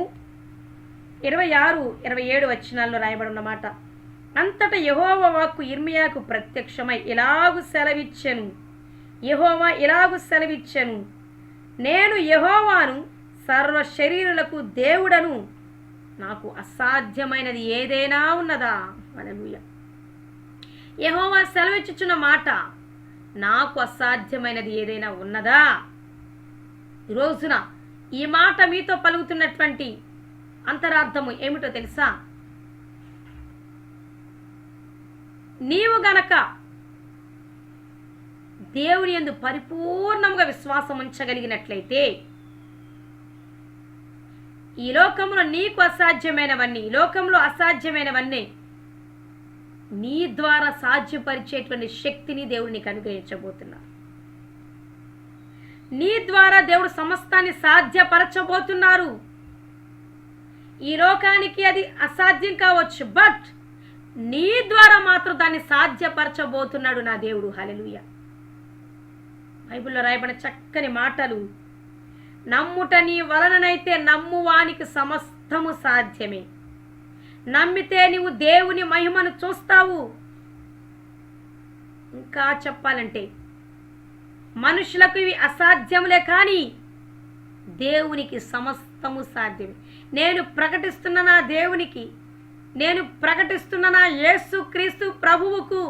26-27 వచనాల్లో రాయబడి ఉన్నమాట. అంతటా యెహోవా వాక్కు ఇర్మియాకు ప్రత్యక్షమై ఇలాగు సెలవిచ్చెను. యెహోవా ఇలాగు సెలవిచ్చెను, నేను యెహోవాను, సర్వ శరీరులకు దేవుడను, నాకు అసాధ్యమైనది ఏదైనా ఉన్నదా? హల్లెలూయా. యెహోవా సెలవిచ్చుచున్న మాట, నాకు అసాధ్యమైనది ఏదైనా ఉన్నదా? ఈ రోజున ఈ మాట మీతో పలుకుతున్నటువంటి అంతరార్థము ఏమిటో తెలుసా? నీవు గనక దేవుని యందు పరిపూర్ణంగా విశ్వాసం ఉంచగలిగినట్లయితే ఈ లోకంలో నీకు అసాధ్యమైనవన్నీ, ఈ లోకంలో అసాధ్యమైనవన్నీ నీ ద్వారా సాధ్యపరిచేటువంటి శక్తిని దేవుడు నీకు అనుగ్రహించబోతున్నారు. నీ ద్వారా దేవుడు సమస్తాన్ని సాధ్యపరచబోతున్నారు. ఈ లోకానికి అది అసాధ్యం కావచ్చు, బట్ నీ ద్వారా మాత్రం దాన్ని సాధ్యపరచబోతున్నాడు నా దేవుడు. హల్లెలూయా. బైబిల్లో రాయబడిన చక్కని మాటలు, నమ్ముట నీ వలననైతే నమ్మువానికి సమస్తము సాధ్యమే. నమ్మితే నీవు దేవుని మహిమను చూస్తావు. ఇంకా చెప్పాలంటే మనుషులకు ఇవి అసాధ్యములే, కానీ దేవునికి సమస్తము సాధ్యమే. నేను ప్రకటిస్తున్న నా దేవునికి, నేను ప్రకటిస్తున్న నా యేసు క్రీస్తు ప్రభువుకు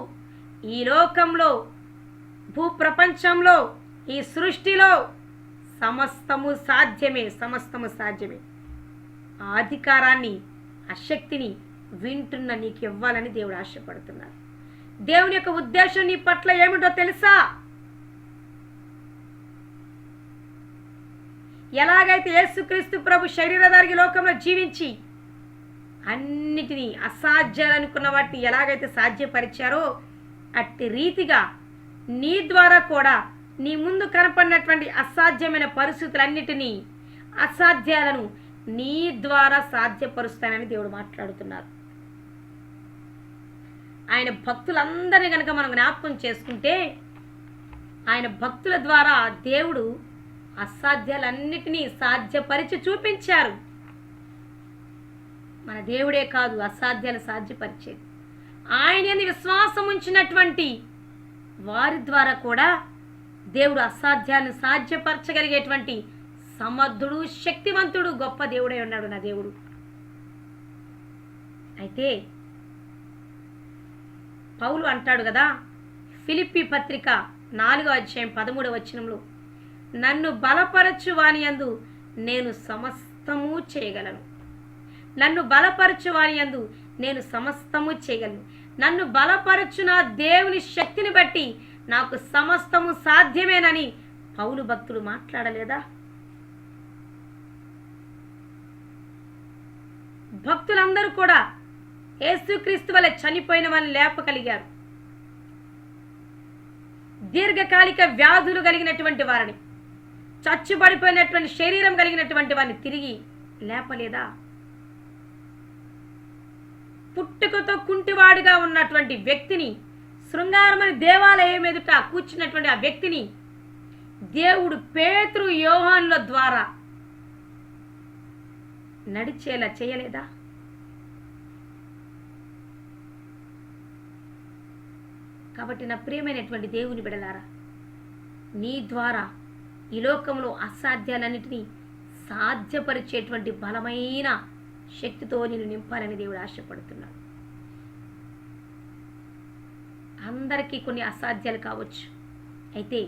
ఈ లోకంలో, భూప్రపంచంలో, ఈ సృష్టిలో సమస్తము సాధ్యమే, సమస్తము సాధ్యమే. ఆ అధికారాన్ని, ఆ శక్తిని వింటున్న నీకు ఇవ్వాలని దేవుడు ఆశపడుతున్నాడు. దేవుని యొక్క ఉద్దేశం నీ పట్ల ఏమిటో తెలుసా? ఎలాగైతే యేసుక్రీస్తు ప్రభు శరీరధారి లోకంలో జీవించి అన్నిటినీ అసాధ్యాలనుకున్న వాటిని ఎలాగైతే సాధ్యపరిచారో అట్టి రీతిగా నీ ద్వారా కూడా నీ ముందు కనపడినటువంటి అసాధ్యమైన పరిస్థితులన్నిటినీ, అసాధ్యాలను నీ ద్వారా సాధ్యపరుస్తానని దేవుడు మాట్లాడుతున్నారు. ఆయన భక్తులందరినీ కనుక మనం జ్ఞాపకం చేసుకుంటే, ఆయన భక్తుల ద్వారా దేవుడు అసాధ్యాలన్నిటినీ సాధ్యపరిచి చూపించారు. మన దేవుడే కాదు అసాధ్యాలు సాధ్యపరిచేది. ఆయన విశ్వాసం ఉంచినటువంటి వారి ద్వారా కూడా దేవుడు అసాధ్యాలను సాధ్యపరచగలిగేటువంటి సమర్థుడు, శక్తివంతుడు, గొప్ప దేవుడై ఉన్నాడు నా దేవుడు. అయితే పౌలు అంటాడు కదా, ఫిలిప్పీ పత్రిక 4వ అధ్యాయం 13వ వచనంలో, నన్ను బలపరచు వాని యందు నేను సమస్తము చేయగలను. నన్ను బలపరచు వాని యందు నేను సమస్తము చేయగలను. నన్ను బలపరచు నా దేవుని శక్తిని బట్టి నాకు సమస్తము సాధ్యమేనని పౌలు భక్తుడు మాట్లాడలేదా? భక్తులందరూ కూడా యేసుక్రీస్తు వలె చనిపోయిన వారిని లేపగలిగారు. దీర్ఘకాలిక వ్యాధులు కలిగినటువంటి వారిని, చచ్చుబడిపోయినటువంటి శరీరం కలిగినటువంటి వారిని తిరిగి లేపలేదా? పుట్టుకతో కుంటివాడిగా ఉన్నటువంటి వ్యక్తిని, శృంగారమని దేవాలయం ఎదుట కూర్చున్నటువంటి ఆ వ్యక్తిని దేవుడు పేతురు, యోహానుల ద్వారా నడిచేలా చేయలేదా? కాబట్టి నా ప్రియమైనటువంటి దేవుని బిడ్డలారా, నీ ద్వారా ఈ లోకంలో అసాధ్యాలన్నిటినీ సాధ్యపరిచేటువంటి బలమైన శక్తితో నేను నింపాలని దేవుడు ఆశపడుతున్నాడు. అందరికీ కొన్ని అసాధ్యాలు కావచ్చు, అయితే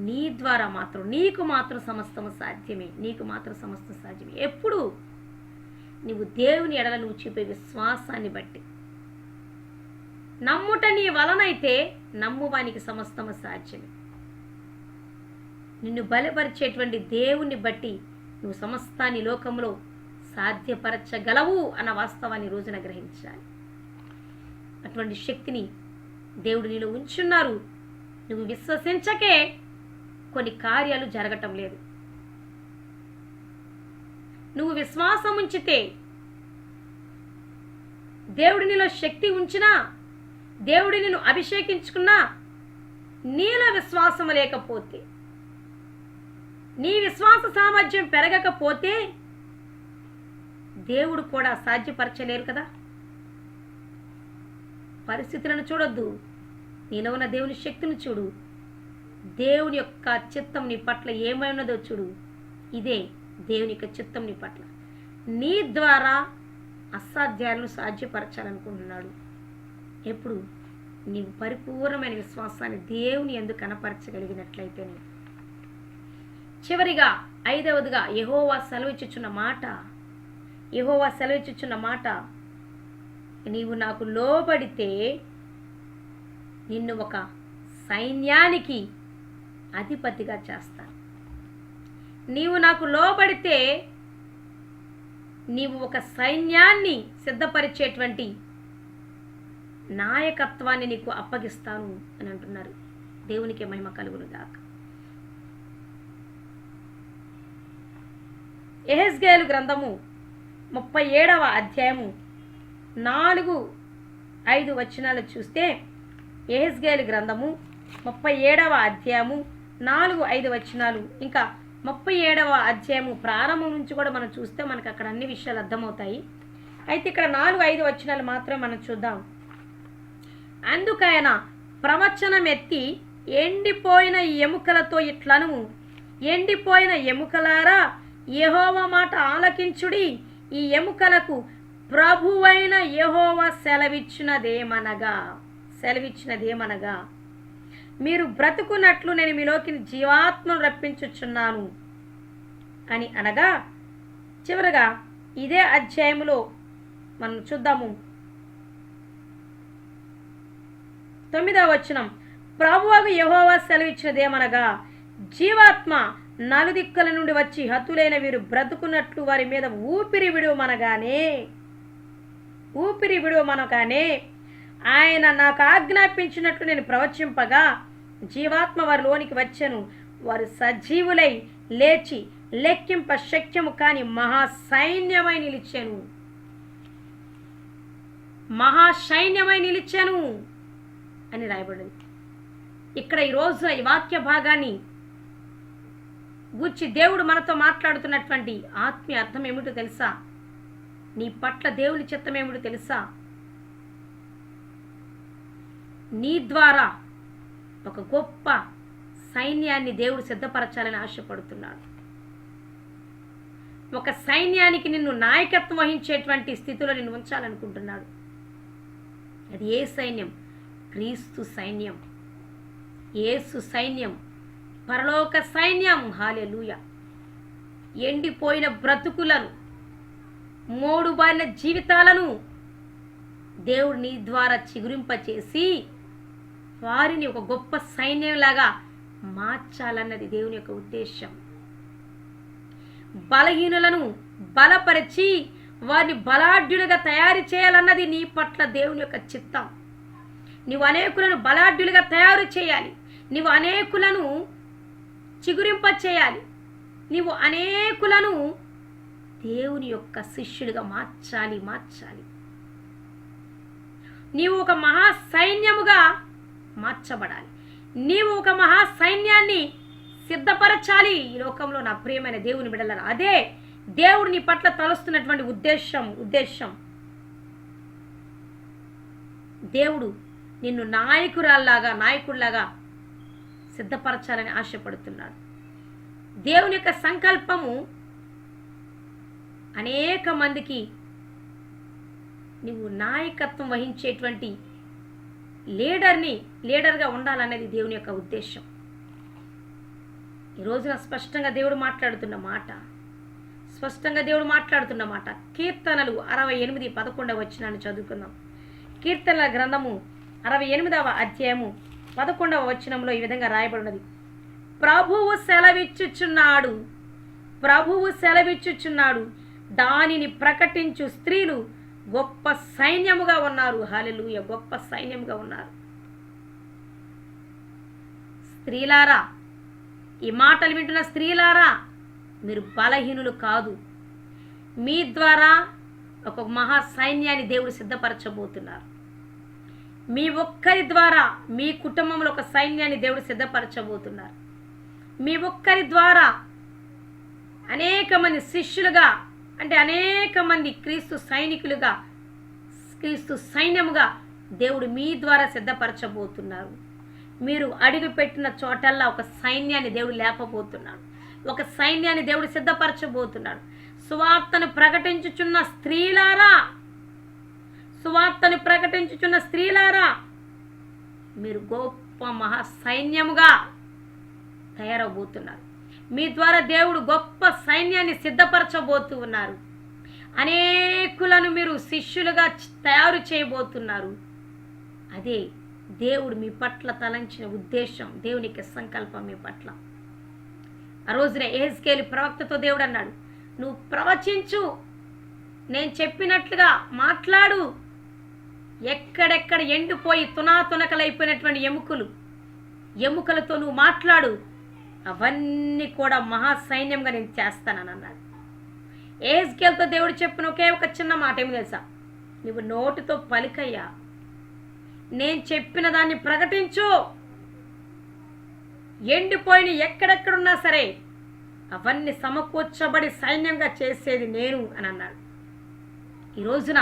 నీ ద్వారా మాత్రం, నీకు మాత్రం సమస్తము సాధ్యమే. నీకు మాత్రం సమస్తం సాధ్యమే. ఎప్పుడు నీవు దేవుని ఎడల నువ్వు చూపే విశ్వాసాన్ని బట్టి. నమ్ముట నీ వలనైతే నమ్మువానికి సమస్తము సాధ్యమే. నిన్ను బలపరిచేటువంటి దేవుణ్ణి బట్టి నువ్వు సమస్తాన్ని లోకంలో సాధ్యపరచగలవు అన్న వాస్తవాన్ని రోజున గ్రహించాలి. అటువంటి శక్తిని దేవుడు నీలో ఉంచున్నారు. నువ్వు విశ్వసించకే కొన్ని కార్యాలు జరగటం లేదు. నువ్వు విశ్వాసం ఉంచితే, దేవుడు నీలో శక్తి ఉంచినా, దేవుడు నిన్ను అభిషేకించుకున్నా, నీలో విశ్వాసం లేకపోతే, నీ విశ్వాస సామర్థ్యం పెరగకపోతే దేవుడు కూడా సాధ్యపరచలేరు కదా. పరిస్థితులను చూడొద్దు, నీలో ఉన్న దేవుని శక్తిని చూడు. దేవుని యొక్క చిత్తం నీ పట్ల ఏమై ఉన్నదో చూడు. ఇదే దేవుని యొక్క చిత్తం నీ పట్ల. నీ ద్వారా అసాధ్యాలను సాధ్యపరచాలనుకుంటున్నాడు. ఎప్పుడు నీవు పరిపూర్ణమైన విశ్వాసాన్ని దేవుని యందు కనపరచగలిగినట్లయితేనే. చివరిగా 5వదిగా యెహోవా సెలవిచ్చుచున్న మాట, నీవు నాకు లోబడితే నిన్ను ఒక సైన్యానికి అధిపతిగా చేస్తాను. నీవు నాకు లోబడితే నీవు ఒక సైన్యాన్ని సిద్ధపరిచేటువంటి నాయకత్వాన్ని నీకు అప్పగిస్తాను అని అంటున్నారు. దేవునికి మహిమ కలుగును గాక. యెహెజ్కేలు గ్రంథము 37వ అధ్యాయము 4-5 వచనాలు చూస్తే, యెహెజ్కేలు గ్రంథము 37వ అధ్యాయము 4-5 వచనాలు, ఇంకా 37వ అధ్యాయము ప్రారంభం నుంచి కూడా మనం చూస్తే మనకు అక్కడ అన్ని విషయాలు అర్థమవుతాయి. అయితే ఇక్కడ 4-5 వచనాలు మాత్రం మనం చూద్దాం. అందుకైన ప్రవచనం ఎత్తి ఎండిపోయిన ఎముకలతో ఇట్లను, ఎండిపోయిన ఎముకలారా యెహోవా మాట ఆలకించుడి. ఈ ఎముకలకు ప్రభువైన యెహోవా సెలవిచ్చినదేమనగా మీరు బ్రతుకున్నట్లు నేను మీలోకి జీవాత్మను రప్పించుచున్నాను అని అనగా, చివరగా ఇదే అధ్యాయములో మనం చూద్దాము 9వ వచనం. ప్రభువగు యెహోవా సెలవిచ్చినదేమనగా, జీవాత్మ నలుదిక్కుల నుండి వచ్చి హతులైన వీరు బ్రతుకున్నట్లు వారి మీద ఊపిరి విడువమనగానే ఆయన నాకు ఆజ్ఞాపించినట్లు నేను ప్రవచింపగా జీవాత్మ వారిలోనికి వచ్చెను. వారు సజీవులై లేచి లెక్కింప శక్యము కాని మహాసైన్యమై నిలిచెను అని రాయబడింది. ఇక్కడ ఈరోజు ఈ వాక్య భాగాన్ని గూర్చి దేవుడు మనతో మాట్లాడుతున్నటువంటి ఆత్మీయ అర్థం ఏమిటో తెలుసా? నీ పట్ల దేవుని చిత్తం ఏమిటో తెలుసా? నీ ద్వారా ఒక గొప్ప సైన్యాన్ని దేవుడు సిద్ధపరచాలని ఆశపడుతున్నాడు. ఒక సైన్యానికి నిన్ను నాయకత్వం వహించేటువంటి స్థితిలో నిన్ను ఉంచాలనుకుంటున్నాడు. అది ఏ సైన్యం? క్రీస్తు సైన్యం, యేసు సైన్యం, పరలోక సైన్యం. హల్లెలూయా. ఎండిపోయిన బ్రతుకులను, మోడుబారిన జీవితాలను దేవుడు నీ ద్వారా చిగురింపచేసి వారిని ఒక గొప్ప సైన్యంలాగా మార్చాలన్నది దేవుని యొక్క ఉద్దేశం. బలహీనులను బలపరిచి వారిని బలాఢ్యులుగా తయారు చేయాలన్నది నీ పట్ల దేవుని యొక్క చిత్తం. నీవు అనేకులను బలాఢ్యులుగా తయారు చేయాలి. నీవు అనేకులను చిగురింప చేయాలి. నీవు అనేకులను దేవుని యొక్క శిష్యుడిగా మార్చాలి. నీవు ఒక మహాసైన్యముగా మార్చబడాలి. నీవు ఒక మహాసైన్యాన్ని సిద్ధపరచాలి ఈ లోకంలో. నా ప్రియమైన దేవుని బిడ్డలారా, అదే దేవుడు నీ పట్ల తలుస్తున్నటువంటి ఉద్దేశం. దేవుడు నిన్ను నాయకుడిలాగా సిద్ధపరచాలని ఆశపడుతున్నాడు. దేవుని యొక్క సంకల్పము అనేక మందికి నువ్వు నాయకత్వం వహించేటువంటి లీడర్గా ఉండాలనేది దేవుని యొక్క ఉద్దేశం. ఈ రోజున స్పష్టంగా దేవుడు మాట్లాడుతున్న మాట కీర్తనలు 68:11 వచనాన్ని చదువుకుందాం. కీర్తనల గ్రంథము 68వ అధ్యాయము 11వ వచనంలో ఈ విధంగా రాయబడినది. ప్రభువు సెలవిచ్చుచున్నాడు, దానిని ప్రకటించు స్త్రీలు గొప్ప సైన్యముగా ఉన్నారు. హల్లెలూయా. గొప్ప సైన్యముగా ఉన్నారు. స్త్రీలారా, ఈ మాటలు వింటున్న స్త్రీలారా, మీరు బలహీనులు కాదు. మీ ద్వారా ఒక మహా సైన్యాన్ని దేవుడు సిద్ధపరచబోతున్నారు. మీ ఒక్కరి ద్వారా మీ కుటుంబంలో ఒక సైన్యాన్ని దేవుడు సిద్ధపరచబోతున్నారు. మీ ఒక్కరి ద్వారా అనేక మంది శిష్యులుగా, అంటే అనేక మంది క్రీస్తు సైనికులుగా, క్రీస్తు సైన్యముగా దేవుడు మీ ద్వారా సిద్ధపరచబోతున్నారు. మీరు అడుగుపెట్టిన చోటల్లా ఒక సైన్యాన్ని దేవుడు లేపబోతున్నాడు. ఒక సైన్యాన్ని దేవుడు సిద్ధపరచబోతున్నాడు. సువార్తను ప్రకటించుచున్న స్త్రీలారా, సువార్తను ప్రకటించుచున్న స్త్రీలారా, మీరు గొప్ప మహా సైన్యముగా తయారవబోతున్నారు. మీ ద్వారా దేవుడు గొప్ప సైన్యాన్ని సిద్ధపరచబోతూ ఉన్నారు. అనేకులను మీరు శిష్యులుగా తయారు చేయబోతున్నారు. అదే దేవుడు మీ పట్ల తలంచిన ఉద్దేశం, దేవునికి సంకల్పం మీ పట్ల. ఆ రోజున యెహెజ్కేలు ప్రవక్తతో దేవుడు అన్నాడు, నువ్వు ప్రవచించు, నేను చెప్పినట్లుగా మాట్లాడు. ఎక్కడెక్కడ ఎండిపోయి తునాతునకలైపోయినటువంటి ఎముకలతో నువ్వు మాట్లాడు, అవన్నీ కూడా మహాసైన్యంగా నేను చేస్తానని అన్నాడు. యెహెజ్కేలుతో దేవుడు చెప్పిన ఒకే ఒక చిన్న మాట ఏమి తెలుసా? నువ్వు నోటితో పలికయ్యా, నేను చెప్పిన దాన్ని ప్రకటించు, ఎండిపోయిన ఎక్కడెక్కడున్నా సరే అవన్నీ సమకూర్చబడి సైన్యంగా చేసేది నేను అని అన్నాడు. ఈ రోజున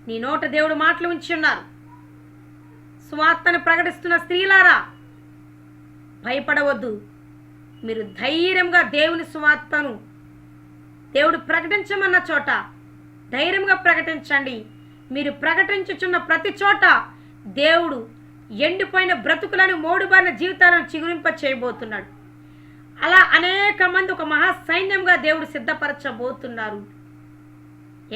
నీ నోట దేవుడు మాటలు ఉంచి ఉన్నారు. సువార్తను ప్రకటిస్తున్న స్త్రీలారా, భయపడవద్దు. మీరు ధైర్యంగా దేవుని సువార్తను దేవుడు ప్రకటించమన్న చోట ధైర్యంగా ప్రకటించండి. మీరు ప్రకటించుచున్న ప్రతి చోట దేవుడు ఎండిపోయిన బ్రతుకులను, మోడుబారిన జీవితాలను చిగురింప చేయబోతున్నాడు. అలా అనేక మంది ఒక మహాసైన్యంగా దేవుడు సిద్ధపరచబోతున్నారు.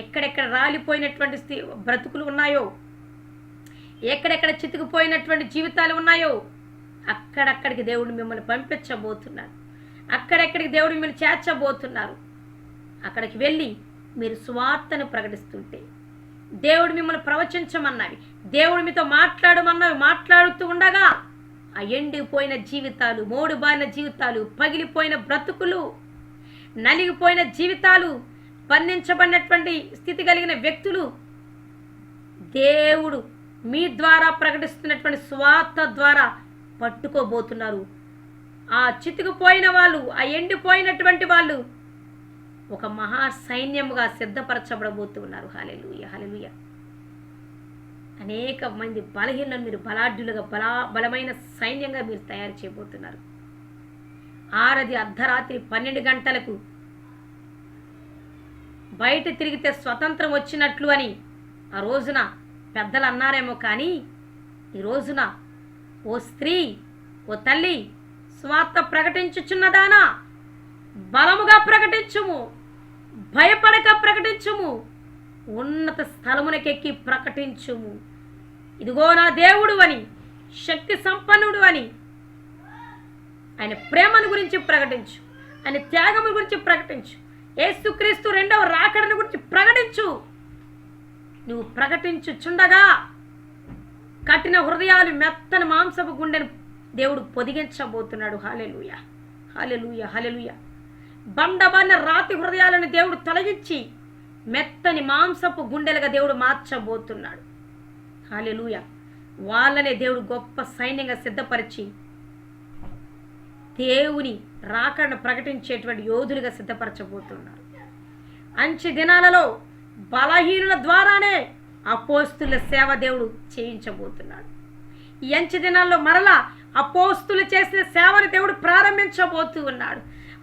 ఎక్కడెక్కడ రాలిపోయినటువంటి బ్రతుకులు ఉన్నాయో, ఎక్కడెక్కడ చితికిపోయినటువంటి జీవితాలు ఉన్నాయో, అక్కడక్కడికి దేవుడు మిమ్మల్ని పంపించబోతున్నాడు. అక్కడెక్కడికి దేవుడు మిమ్మల్ని చేర్చబోతున్నారు. అక్కడికి వెళ్ళి మీరు సువార్తను ప్రకటిస్తుంటే, దేవుడు మిమ్మల్ని ప్రవచించమన్నవి, దేవుడు మీతో మాట్లాడమన్నవి మాట్లాడుతూ ఉండగా ఆ ఎండిపోయిన జీవితాలు, మోడుబారిన జీవితాలు, పగిలిపోయిన బ్రతుకులు, నలిగిపోయిన జీవితాలు, బంధించబడినటువంటి స్థితి కలిగిన వ్యక్తులు దేవుడు మీ ద్వారా ప్రకటిస్తున్నటువంటి సువార్త ద్వారా పట్టుకోబోతున్నారు. ఆ చితికిపోయిన వాళ్ళు, ఆ ఎండిపోయినటువంటి వాళ్ళు ఒక మహా సైన్యముగా సిద్ధపరచబడబోతున్నారు. హల్లెలూయా, హల్లెలూయా. అనేక మంది బలహీనలు మీరు బలాఢ్యులుగా, బలమైన సైన్యంగా మీరు తయారు చేయబోతున్నారు. ఆరది అర్ధరాత్రి 12 గంటలకు బయట తిరిగితే స్వతంత్రం వచ్చినట్లు అని ఆ రోజున పెద్దలు అన్నారేమో, కానీ ఈ రోజున ఓ స్త్రీ, ఓ తల్లి, స్వార్థ ప్రకటించుచున్నదానా, బలముగా ప్రకటించుము, భయపడక ప్రకటించుము, ఉన్నత స్థలమునకెక్కి ప్రకటించుము. ఇదిగో నా దేవుడు అని, శక్తి సంపన్నుడు అని, ఆయన ప్రేమను గురించి ప్రకటించు, ఆయన త్యాగము గురించి ప్రకటించు, యేసుక్రీస్తు రెండవ రాకడను గురించి ప్రకటించు. నువ్వు ప్రకటించుచుండగా కఠిన హృదయాలు, మెత్తని మాంసపు గుండెను దేవుడు పొదిగించబోతున్నాడు. హల్లెలూయా, హల్లెలూయా, హల్లెలూయా. బండబారిన రాతి హృదయాలను దేవుడు తొలగించి మెత్తని మాంసపు గుండెలుగా దేవుడు మార్చబోతున్నాడు. హల్లెలూయా. వాళ్ళనే దేవుడు గొప్ప సైన్యంగా సిద్ధపరిచి దేవుని రాకడను ప్రకటించేటువంటి యోధులుగా సిద్ధపరచబోతున్నారు. అంచె దినాలలో బలహీనుల ద్వారానే అపోస్తుల సేవ దేవుడు చేయించబోతున్నాడు. ఈ అంచె దినాల్లో మరలా అపోస్తులు చేసిన సేవను దేవుడు ప్రారంభించబోతూ ఉన్నాడు.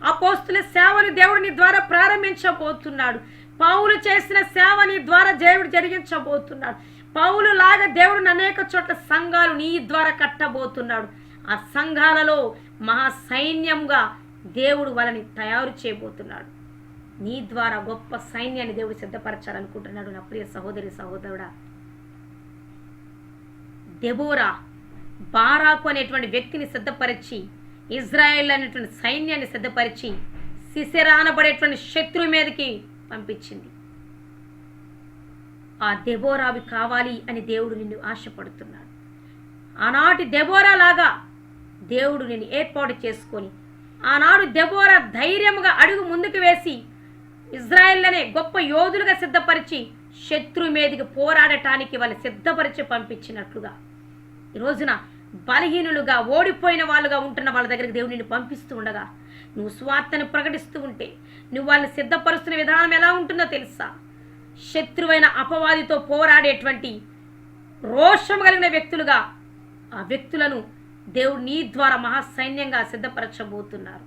అపోస్తుల సేవను దేవుడు నీ ద్వారా ప్రారంభించబోతున్నాడు. పౌలు చేసిన సేవ నీ ద్వారా దేవుడు జరిగించబోతున్నాడు. పౌలు లాగా దేవుడు అనేక చోట్ల సంఘాలు నీ ద్వారా కట్టబోతున్నాడు. ఆ సంఘాలలో మహాసైన్యంగా దేవుడు వాళ్ళని తయారు చేయబోతున్నాడు. నీ ద్వారా గొప్ప సైన్యాన్ని దేవుడు సిద్ధపరచాలనుకుంటున్నాడు. నా ప్రియ సహోదరి, సహోదరుడా, దెబోరా బారాకు అనేటువంటి వ్యక్తిని సిద్ధపరిచి, ఇజ్రాయెల్ అనేటువంటి సైన్యాన్ని సిద్ధపరిచి సిసెరా అనబడేటువంటి శత్రువు మీదకి పంపించింది. ఆ దెబోరావి కావాలి అని దేవుడు నిన్ను ఆశపడుతున్నాడు. ఆనాటి దెబోరా లాగా దేవుడు నేను ఏర్పాటు చేసుకొని ఆనాడు దెబోరా ధైర్యముగా అడుగు ముందుకు వేసి ఇజ్రాయెల్నే గొప్ప యోధులుగా సిద్ధపరిచి శత్రు మీదకి పోరాడటానికి వాళ్ళు సిద్ధపరిచి పంపించినట్లుగా ఈ రోజున బలహీనులుగా ఓడిపోయిన వాళ్ళుగా ఉంటున్న వాళ్ళ దగ్గరికి దేవుడు నిన్ను పంపిస్తూ ఉండగా నువ్వు స్వార్థను ప్రకటిస్తూ ఉంటే నువ్వు వాళ్ళని సిద్ధపరుస్తున్న విధానం ఎలా ఉంటుందో తెలుసా? శత్రువైన అపవాదితో పోరాడేటువంటి రోషం కలిగిన వ్యక్తులుగా ఆ వ్యక్తులను దేవుడు నీ ద్వారా మహాసైన్యంగా సిద్ధపరచబోతున్నారు.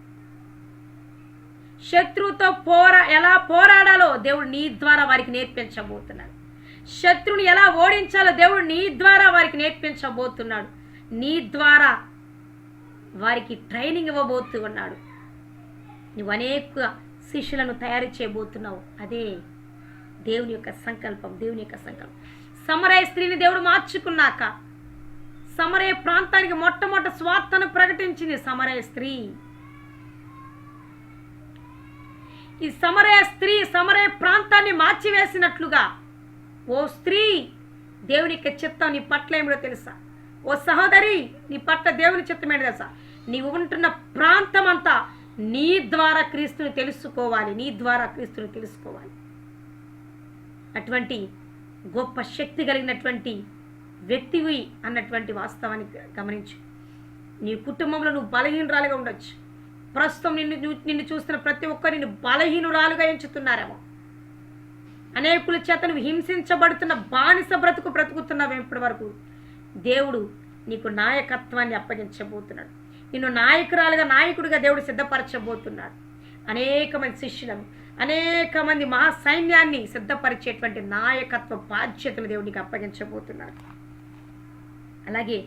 శత్రువుతో ఎలా పోరాడాలో దేవుడు నీ ద్వారా వారికి నేర్పించబోతున్నాడు. శత్రువుని ఎలా ఓడించాలో దేవుడు నీ ద్వారా వారికి నేర్పించబోతున్నాడు. నీ ద్వారా వారికి ట్రైనింగ్ ఇవ్వబోతూ ఉన్నాడు. నువ్వు అనేక శిష్యులను తయారు చేయబోతున్నావు. అదే దేవుని యొక్క సంకల్పం. దేవుని యొక్క సంకల్పం. సమరయ స్త్రీని దేవుడు మార్చుకున్నాక సమరయ ప్రాంతానికి మొట్టమొదటి స్వార్థను ప్రకటించింది సమరయ స్త్రీ. ఈ సమరయ ప్రాంతాన్ని మార్చివేసినట్లుగా ఓ స్త్రీ దేవుని యొక్క చిత్తం నీ పట్ల ఏమిటో తెలుసా? ఓ సహోదరి నీ పట్ల దేవుని చిత్తం ఏంటో తెలుసా? నీవు ఉంటున్న ప్రాంతం అంతా నీ ద్వారా క్రీస్తుని తెలుసుకోవాలి. నీ ద్వారా క్రీస్తుని తెలుసుకోవాలి. అటువంటి గొప్ప శక్తి కలిగినటువంటి వ్యక్తివి అన్నటువంటి వాస్తవాన్ని గమనించు. నీ కుటుంబంలో నువ్వు బలహీనురాలుగా ఉండొచ్చు. ప్రస్తుతం నిన్ను చూస్తున్న ప్రతి ఒక్కరు నిన్ను బలహీనురాలుగా ఎంచుతున్నారేమో. అనేకుల చేత నువ్వు హింసించబడుతున్న బానిస బ్రతుకుతున్నావు. ఇప్పటి వరకు దేవుడు నీకు నాయకత్వాన్ని అప్పగించబోతున్నాడు. నిన్ను నాయకుడిగా దేవుడు సిద్ధపరచబోతున్నాడు. అనేక మంది శిష్యులను, అనేక మంది మహాసైన్యాన్ని సిద్ధపరిచేటువంటి నాయకత్వ బాధ్యతలు దేవుడు నీకు అప్పగించబోతున్నాడు. అలాగే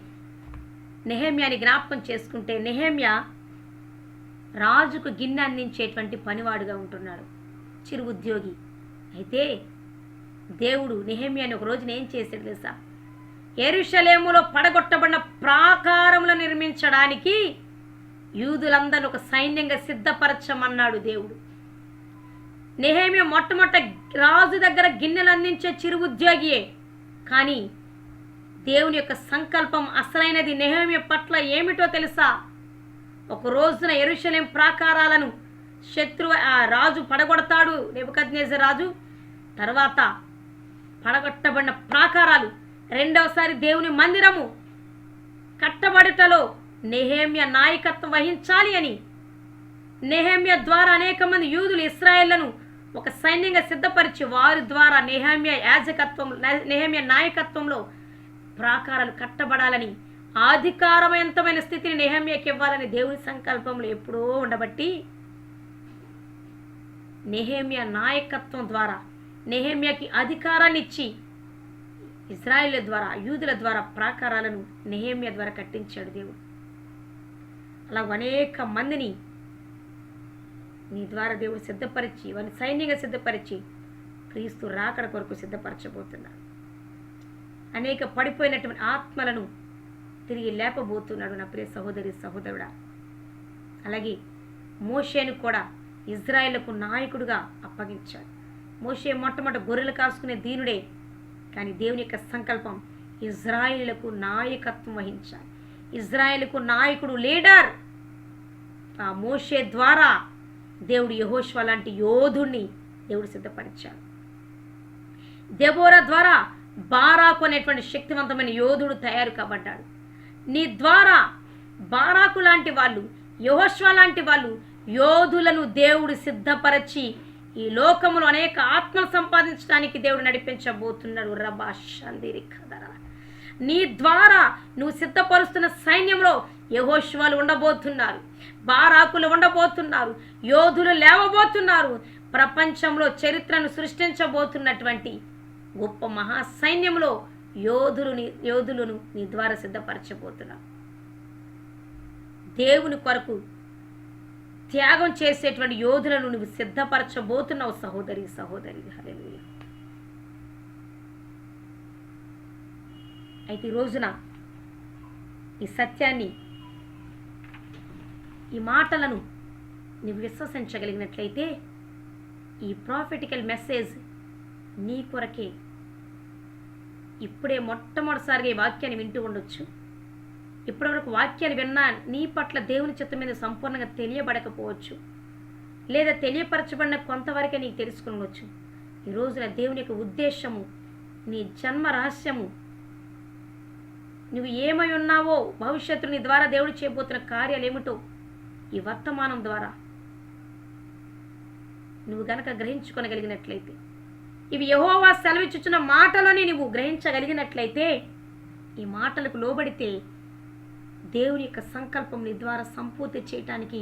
నెహెమ్యాని జ్ఞాపకం చేసుకుంటే నెహెమ్యా రాజుకు గిన్నె అందించేటువంటి పనివాడుగా ఉంటున్నాడు, చిరు ఉద్యోగి. అయితే దేవుడు నెహెమ్యాని ఒక రోజున ఏం చేశాడు తెలుసా? యెరూషలేములో పడగొట్టబడిన ప్రాకారములు నిర్మించడానికి యూదులందరూ ఒక సైన్యంగా సిద్ధపరచమన్నాడు దేవుడు. నెహెమ్యా మొట్టమొదట రాజు దగ్గర గిన్నెలు అందించే చిరు ఉద్యోగియే. కానీ దేవుని యొక్క సంకల్పం అసలైనది నెహెమ్యా పట్ల ఏమిటో తెలుసా? ఒక రోజున యెరూషలేం ప్రాకారాలను రాజు పడగొడతాడు, నెబుకద్నెజర్ రాజు. తర్వాత పడగొట్టబడిన ప్రాకారాలు రెండవసారి దేవుని మందిరము కట్టబడుటలో నెహెమ్యా నాయకత్వం వహించాలి అని నెహెమ్యా ద్వారా అనేక మంది యూదులు ఇశ్రాయేళ్లను ఒక సైన్యంగా సిద్ధపరిచి వారి ద్వారా నెహెమ్యా నాయకత్వంలో ప్రాకారాలు కట్టబడాలని అధికారవంతమైన స్థితిని నెహెమ్యాకి ఇవ్వాలని దేవుని సంకల్పంలో ఎప్పుడో ఉండబట్టి నెహెమ్యా నాయకత్వం ద్వారా నెహెమ్యాకి అధికారాన్ని ఇచ్చి ఇశ్రాయేలు ద్వారా యూదుల ద్వారా ప్రాకారాలను నెహెమ్యా ద్వారా కట్టించాడు దేవుడు. అలా అనేక మందిని నీ ద్వారా దేవుడు సిద్ధపరిచి వారిని సైన్యంగా సిద్ధపరిచి క్రీస్తు రాకడ కొరకు సిద్ధపరచబోతున్నాడు. అనేక పడిపోయినటువంటి ఆత్మలను తిరిగి లేపబోతున్నాడు నా ప్రియ సహోదరి సహోదరుడా. అలాగే మోషేను కూడా ఇజ్రాయేలుకు నాయకుడిగా అప్పగించాడు. మోషే మొట్టమొదటి గొర్రెలు కాసుకునే దీనుడే. కానీ దేవుని యొక్క సంకల్పం ఇజ్రాయేలుకు నాయకత్వం వహించాలి. ఇజ్రాయేలుకు నాయకుడు, లీడర్. ఆ మోషే ద్వారా దేవుడు యెహోషువ లాంటి యోధుణ్ణి దేవుడు సిద్ధపరిచాడు. దెబోరా ద్వారా బారాకు అనేటువంటి శక్తివంతమైన యోధుడు తయారు కాబడ్డాడు. నీ ద్వారా బారాకు లాంటి వాళ్ళు, యెహోషువ లాంటి వాళ్ళు యోధులను దేవుడు సిద్ధపరచి ఈ లోకములో అనేక ఆత్మలు సంపాదించడానికి దేవుడు నడిపించబోతున్నాడు. రబాషందిరి కదరా. నీ ద్వారా నువ్వు సిద్ధపరుస్తున్న సైన్యంలో యెహోషువలు ఉండబోతున్నారు, బారాకులు ఉండబోతున్నారు, యోధులు లేవబోతున్నారు. ప్రపంచంలో చరిత్రను సృష్టించబోతున్నటువంటి గొప్ప మహాసైన్యంలో యోధులను నీ ద్వారా సిద్ధపరచబోతున్నావు. దేవుని కొరకు త్యాగం చేసేటువంటి యోధులను నువ్వు సిద్ధపరచబోతున్నావు సహోదరి హల్లెలూయా. అయితే ఈ రోజున ఈ సత్యాన్ని, ఈ మాటలను నువ్వు విశ్వసించగలిగినట్లయితే ఈ ప్రాఫెటికల్ మెసేజ్ నీ కొరకే. ఇప్పుడే మొట్టమొదటిసారిగా ఈ వాక్యాన్ని వింటూ ఉండొచ్చు. ఇప్పటివరకు వాక్యాలు విన్నా నీ పట్ల దేవుని చిత్తం మీద సంపూర్ణంగా తెలియబడకపోవచ్చు, లేదా తెలియపరచబడిన కొంతవరకే నీకు తెలుసుకునవచ్చు. ఈ రోజున దేవుని యొక్క ఉద్దేశము, నీ జన్మ రహస్యము, నువ్వు ఏమై ఉన్నావో, భవిష్యత్తు నీ ద్వారా దేవుడు చేయబోతున్న కార్యాలు ఏమిటో ఈ వర్తమానం ద్వారా నువ్వు గనక గ్రహించుకొనగలిగినట్లయితే, ఇవి యెహోవా సెలవిచ్చుచున్న మాటలని నువ్వు గ్రహించగలిగినట్లయితే, ఈ మాటలకు లోబడితే దేవుని యొక్క సంకల్పం నీ ద్వారా సంపూర్తి చేయటానికి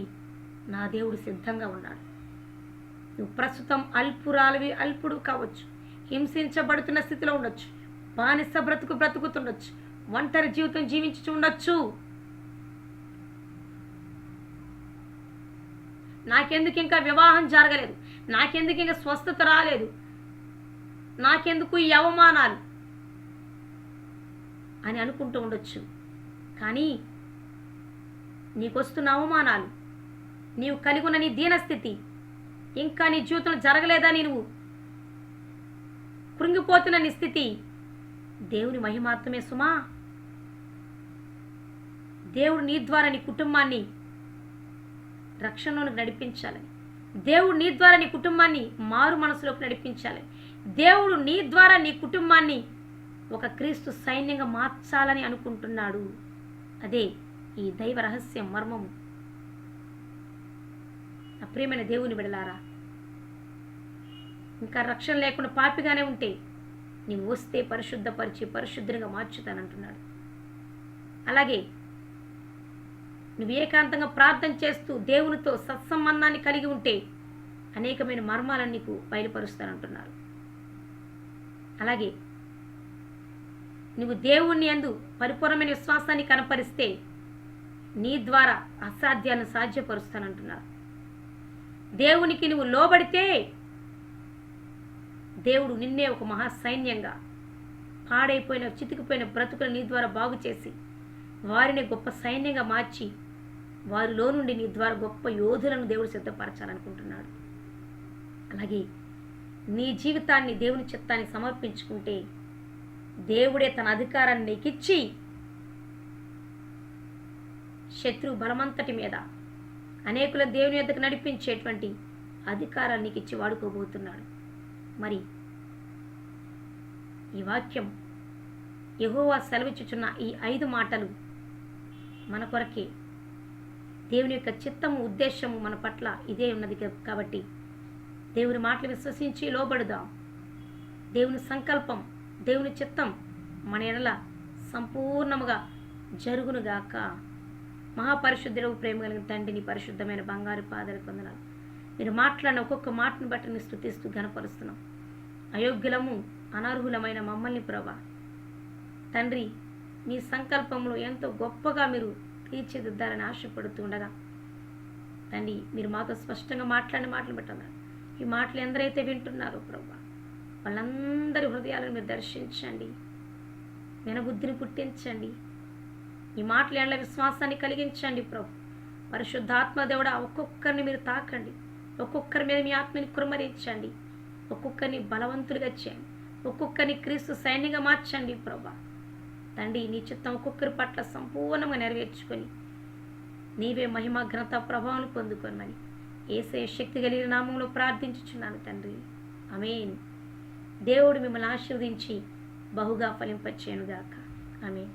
నా దేవుడు సిద్ధంగా ఉన్నాడు. నువ్వు ప్రస్తుతం అల్పుడు కావచ్చు, హింసించబడుతున్న స్థితిలో ఉండొచ్చు, బానిస బ్రతుకుతుండొచ్చు, ఒంటరి జీవితం జీవించి ఉండొచ్చు. నాకెందుకు ఇంకా వివాహం జరగలేదు, నాకెందుకు ఇంకా స్వస్థత రాలేదు, నాకెందుకు ఈ అవమానాలు అని అనుకుంటూ ఉండొచ్చు. కానీ నీకు వస్తున్న అవమానాలు, నీవు కలిగి ఉన్న నీ దీనస్థితి, ఇంకా నీ జీవితంలో జరగలేదని నువ్వు కృంగిపోతున్న నీ స్థితి దేవుని మహిమాత్రమే సుమా. దేవుడు నీ ద్వారా నీ కుటుంబాన్ని రక్షణలోకి నడిపించాలని, దేవుడు నీ ద్వారా నీ కుటుంబాన్ని మారు మనసులోకి నడిపించాలని, దేవుడు నీ ద్వారా నీ కుటుంబాన్ని ఒక క్రీస్తు సైన్యంగా మార్చాలని అనుకుంటున్నాడు. అదే ఈ దైవ రహస్యం మర్మము. నా ప్రియమైన దేవుని బిడ్డలారా, ఇంకా రక్షణ లేకుండా పాపిగానే ఉంటే నీవు వస్తే పరిశుద్ధపరిచి పరిశుద్ధంగా మార్చుతానంటున్నాడు. అలాగే నువ్వు ఏకాంతంగా ప్రార్థన చేస్తూ దేవునితో సత్సంబంధాన్ని కలిగి ఉంటే అనేకమైన మర్మాలను నీకు బయలుపరుస్తానంటున్నారు. అలాగే నువ్వు దేవుణ్ణి యందు పరిపూర్ణమైన విశ్వాసాన్ని కనపరిస్తే నీ ద్వారా అసాధ్యాన్ని సాధ్యపరుస్తానంటున్నారు. దేవునికి నువ్వు లోబడితే దేవుడు నిన్నే ఒక మహాసైన్యంగా, పాడైపోయిన చితికిపోయిన బ్రతుకులు నీ ద్వారా బాగు చేసి వారిని గొప్ప సైన్యంగా మార్చి వారిలో నుండి నీ ద్వారా గొప్ప యోధులను దేవుడు సిద్ధపరచాలనుకుంటున్నాడు. అలాగే నీ జీవితాన్ని దేవుని చిత్తానికి సమర్పించుకుంటే దేవుడే తన అధికారాన్ని నీకిచ్చి శత్రు బలమంతటి మీద అనేకుల దేవుని యొద్దకు నడిపించేటువంటి అధికారాన్ని నీకు ఇచ్చి వాడుకోబోతున్నాడు. మరి ఈ వాక్యం యెహోవా సెలవిచ్చుచున్న ఈ 5 మాటలు మన కొరకే. దేవుని యొక్క చిత్తము, ఉద్దేశము మన పట్ల ఇదే ఉన్నది కాబట్టి దేవుని మాటలు విశ్వసించి లోబడుదాం. దేవుని సంకల్పం, దేవుని చిత్తం మన ఎడల సంపూర్ణముగా జరుగునుగాక. మహాపరిశుద్ధుడు, ప్రేమ కలిగిన తండ్రి, నీ పరిశుద్ధమైన బంగారు పాదాలకు వందనాలు. మీరు మాట్లాడిన ఒక్కొక్క మాటను బట్టి నీ స్తుతిస్తూ ఘనపరుస్తున్నాం. అయోగ్యులము, అనర్హులమైన మమ్మల్ని ప్రభా తండ్రి, మీ సంకల్పంలో ఎంతో గొప్పగా మీరు తీర్చిదిద్దాలని ఆశపడుతూ ఉండగా తండ్రి, మీరు మాతో స్పష్టంగా మాట్లాడిన మాటలు పెట్టన్నారు. ఈ మాటలు ఎందరైతే వింటున్నారో ప్రభా వాళ్ళందరి హృదయాలను మీరు దర్శించండి, వినబుద్ధిని పుట్టించండి. ఈ మాటలు ఎండ్ల విశ్వాసాన్ని కలిగించండి ప్రభు. పరిశుద్ధాత్మ దేవుడా ఒక్కొక్కరిని మీరు తాకండి, ఒక్కొక్కరి మీద మీ ఆత్మని కుమ్మరించండి, ఒక్కొక్కరిని బలవంతులుగా చేయండి, ఒక్కొక్కరిని క్రీస్తు సైన్యంగా మార్చండి ప్రభా తండ్రి. నీ చిత్తం ఒక్కొక్కరి పట్ల సంపూర్ణంగా నెరవేర్చుకొని నీవే మహిమ, ఘనత, ప్రభావం పొందుకోనమని యేసయ్య శక్తి కలిగిన నామంలో ప్రార్థించుచున్నాను తండ్రి. ఆమేన్. దేవుడు మిమ్మల్ని ఆశీర్వదించి బహుగా ఫలింపచేయునుగాక. ఆమేన్.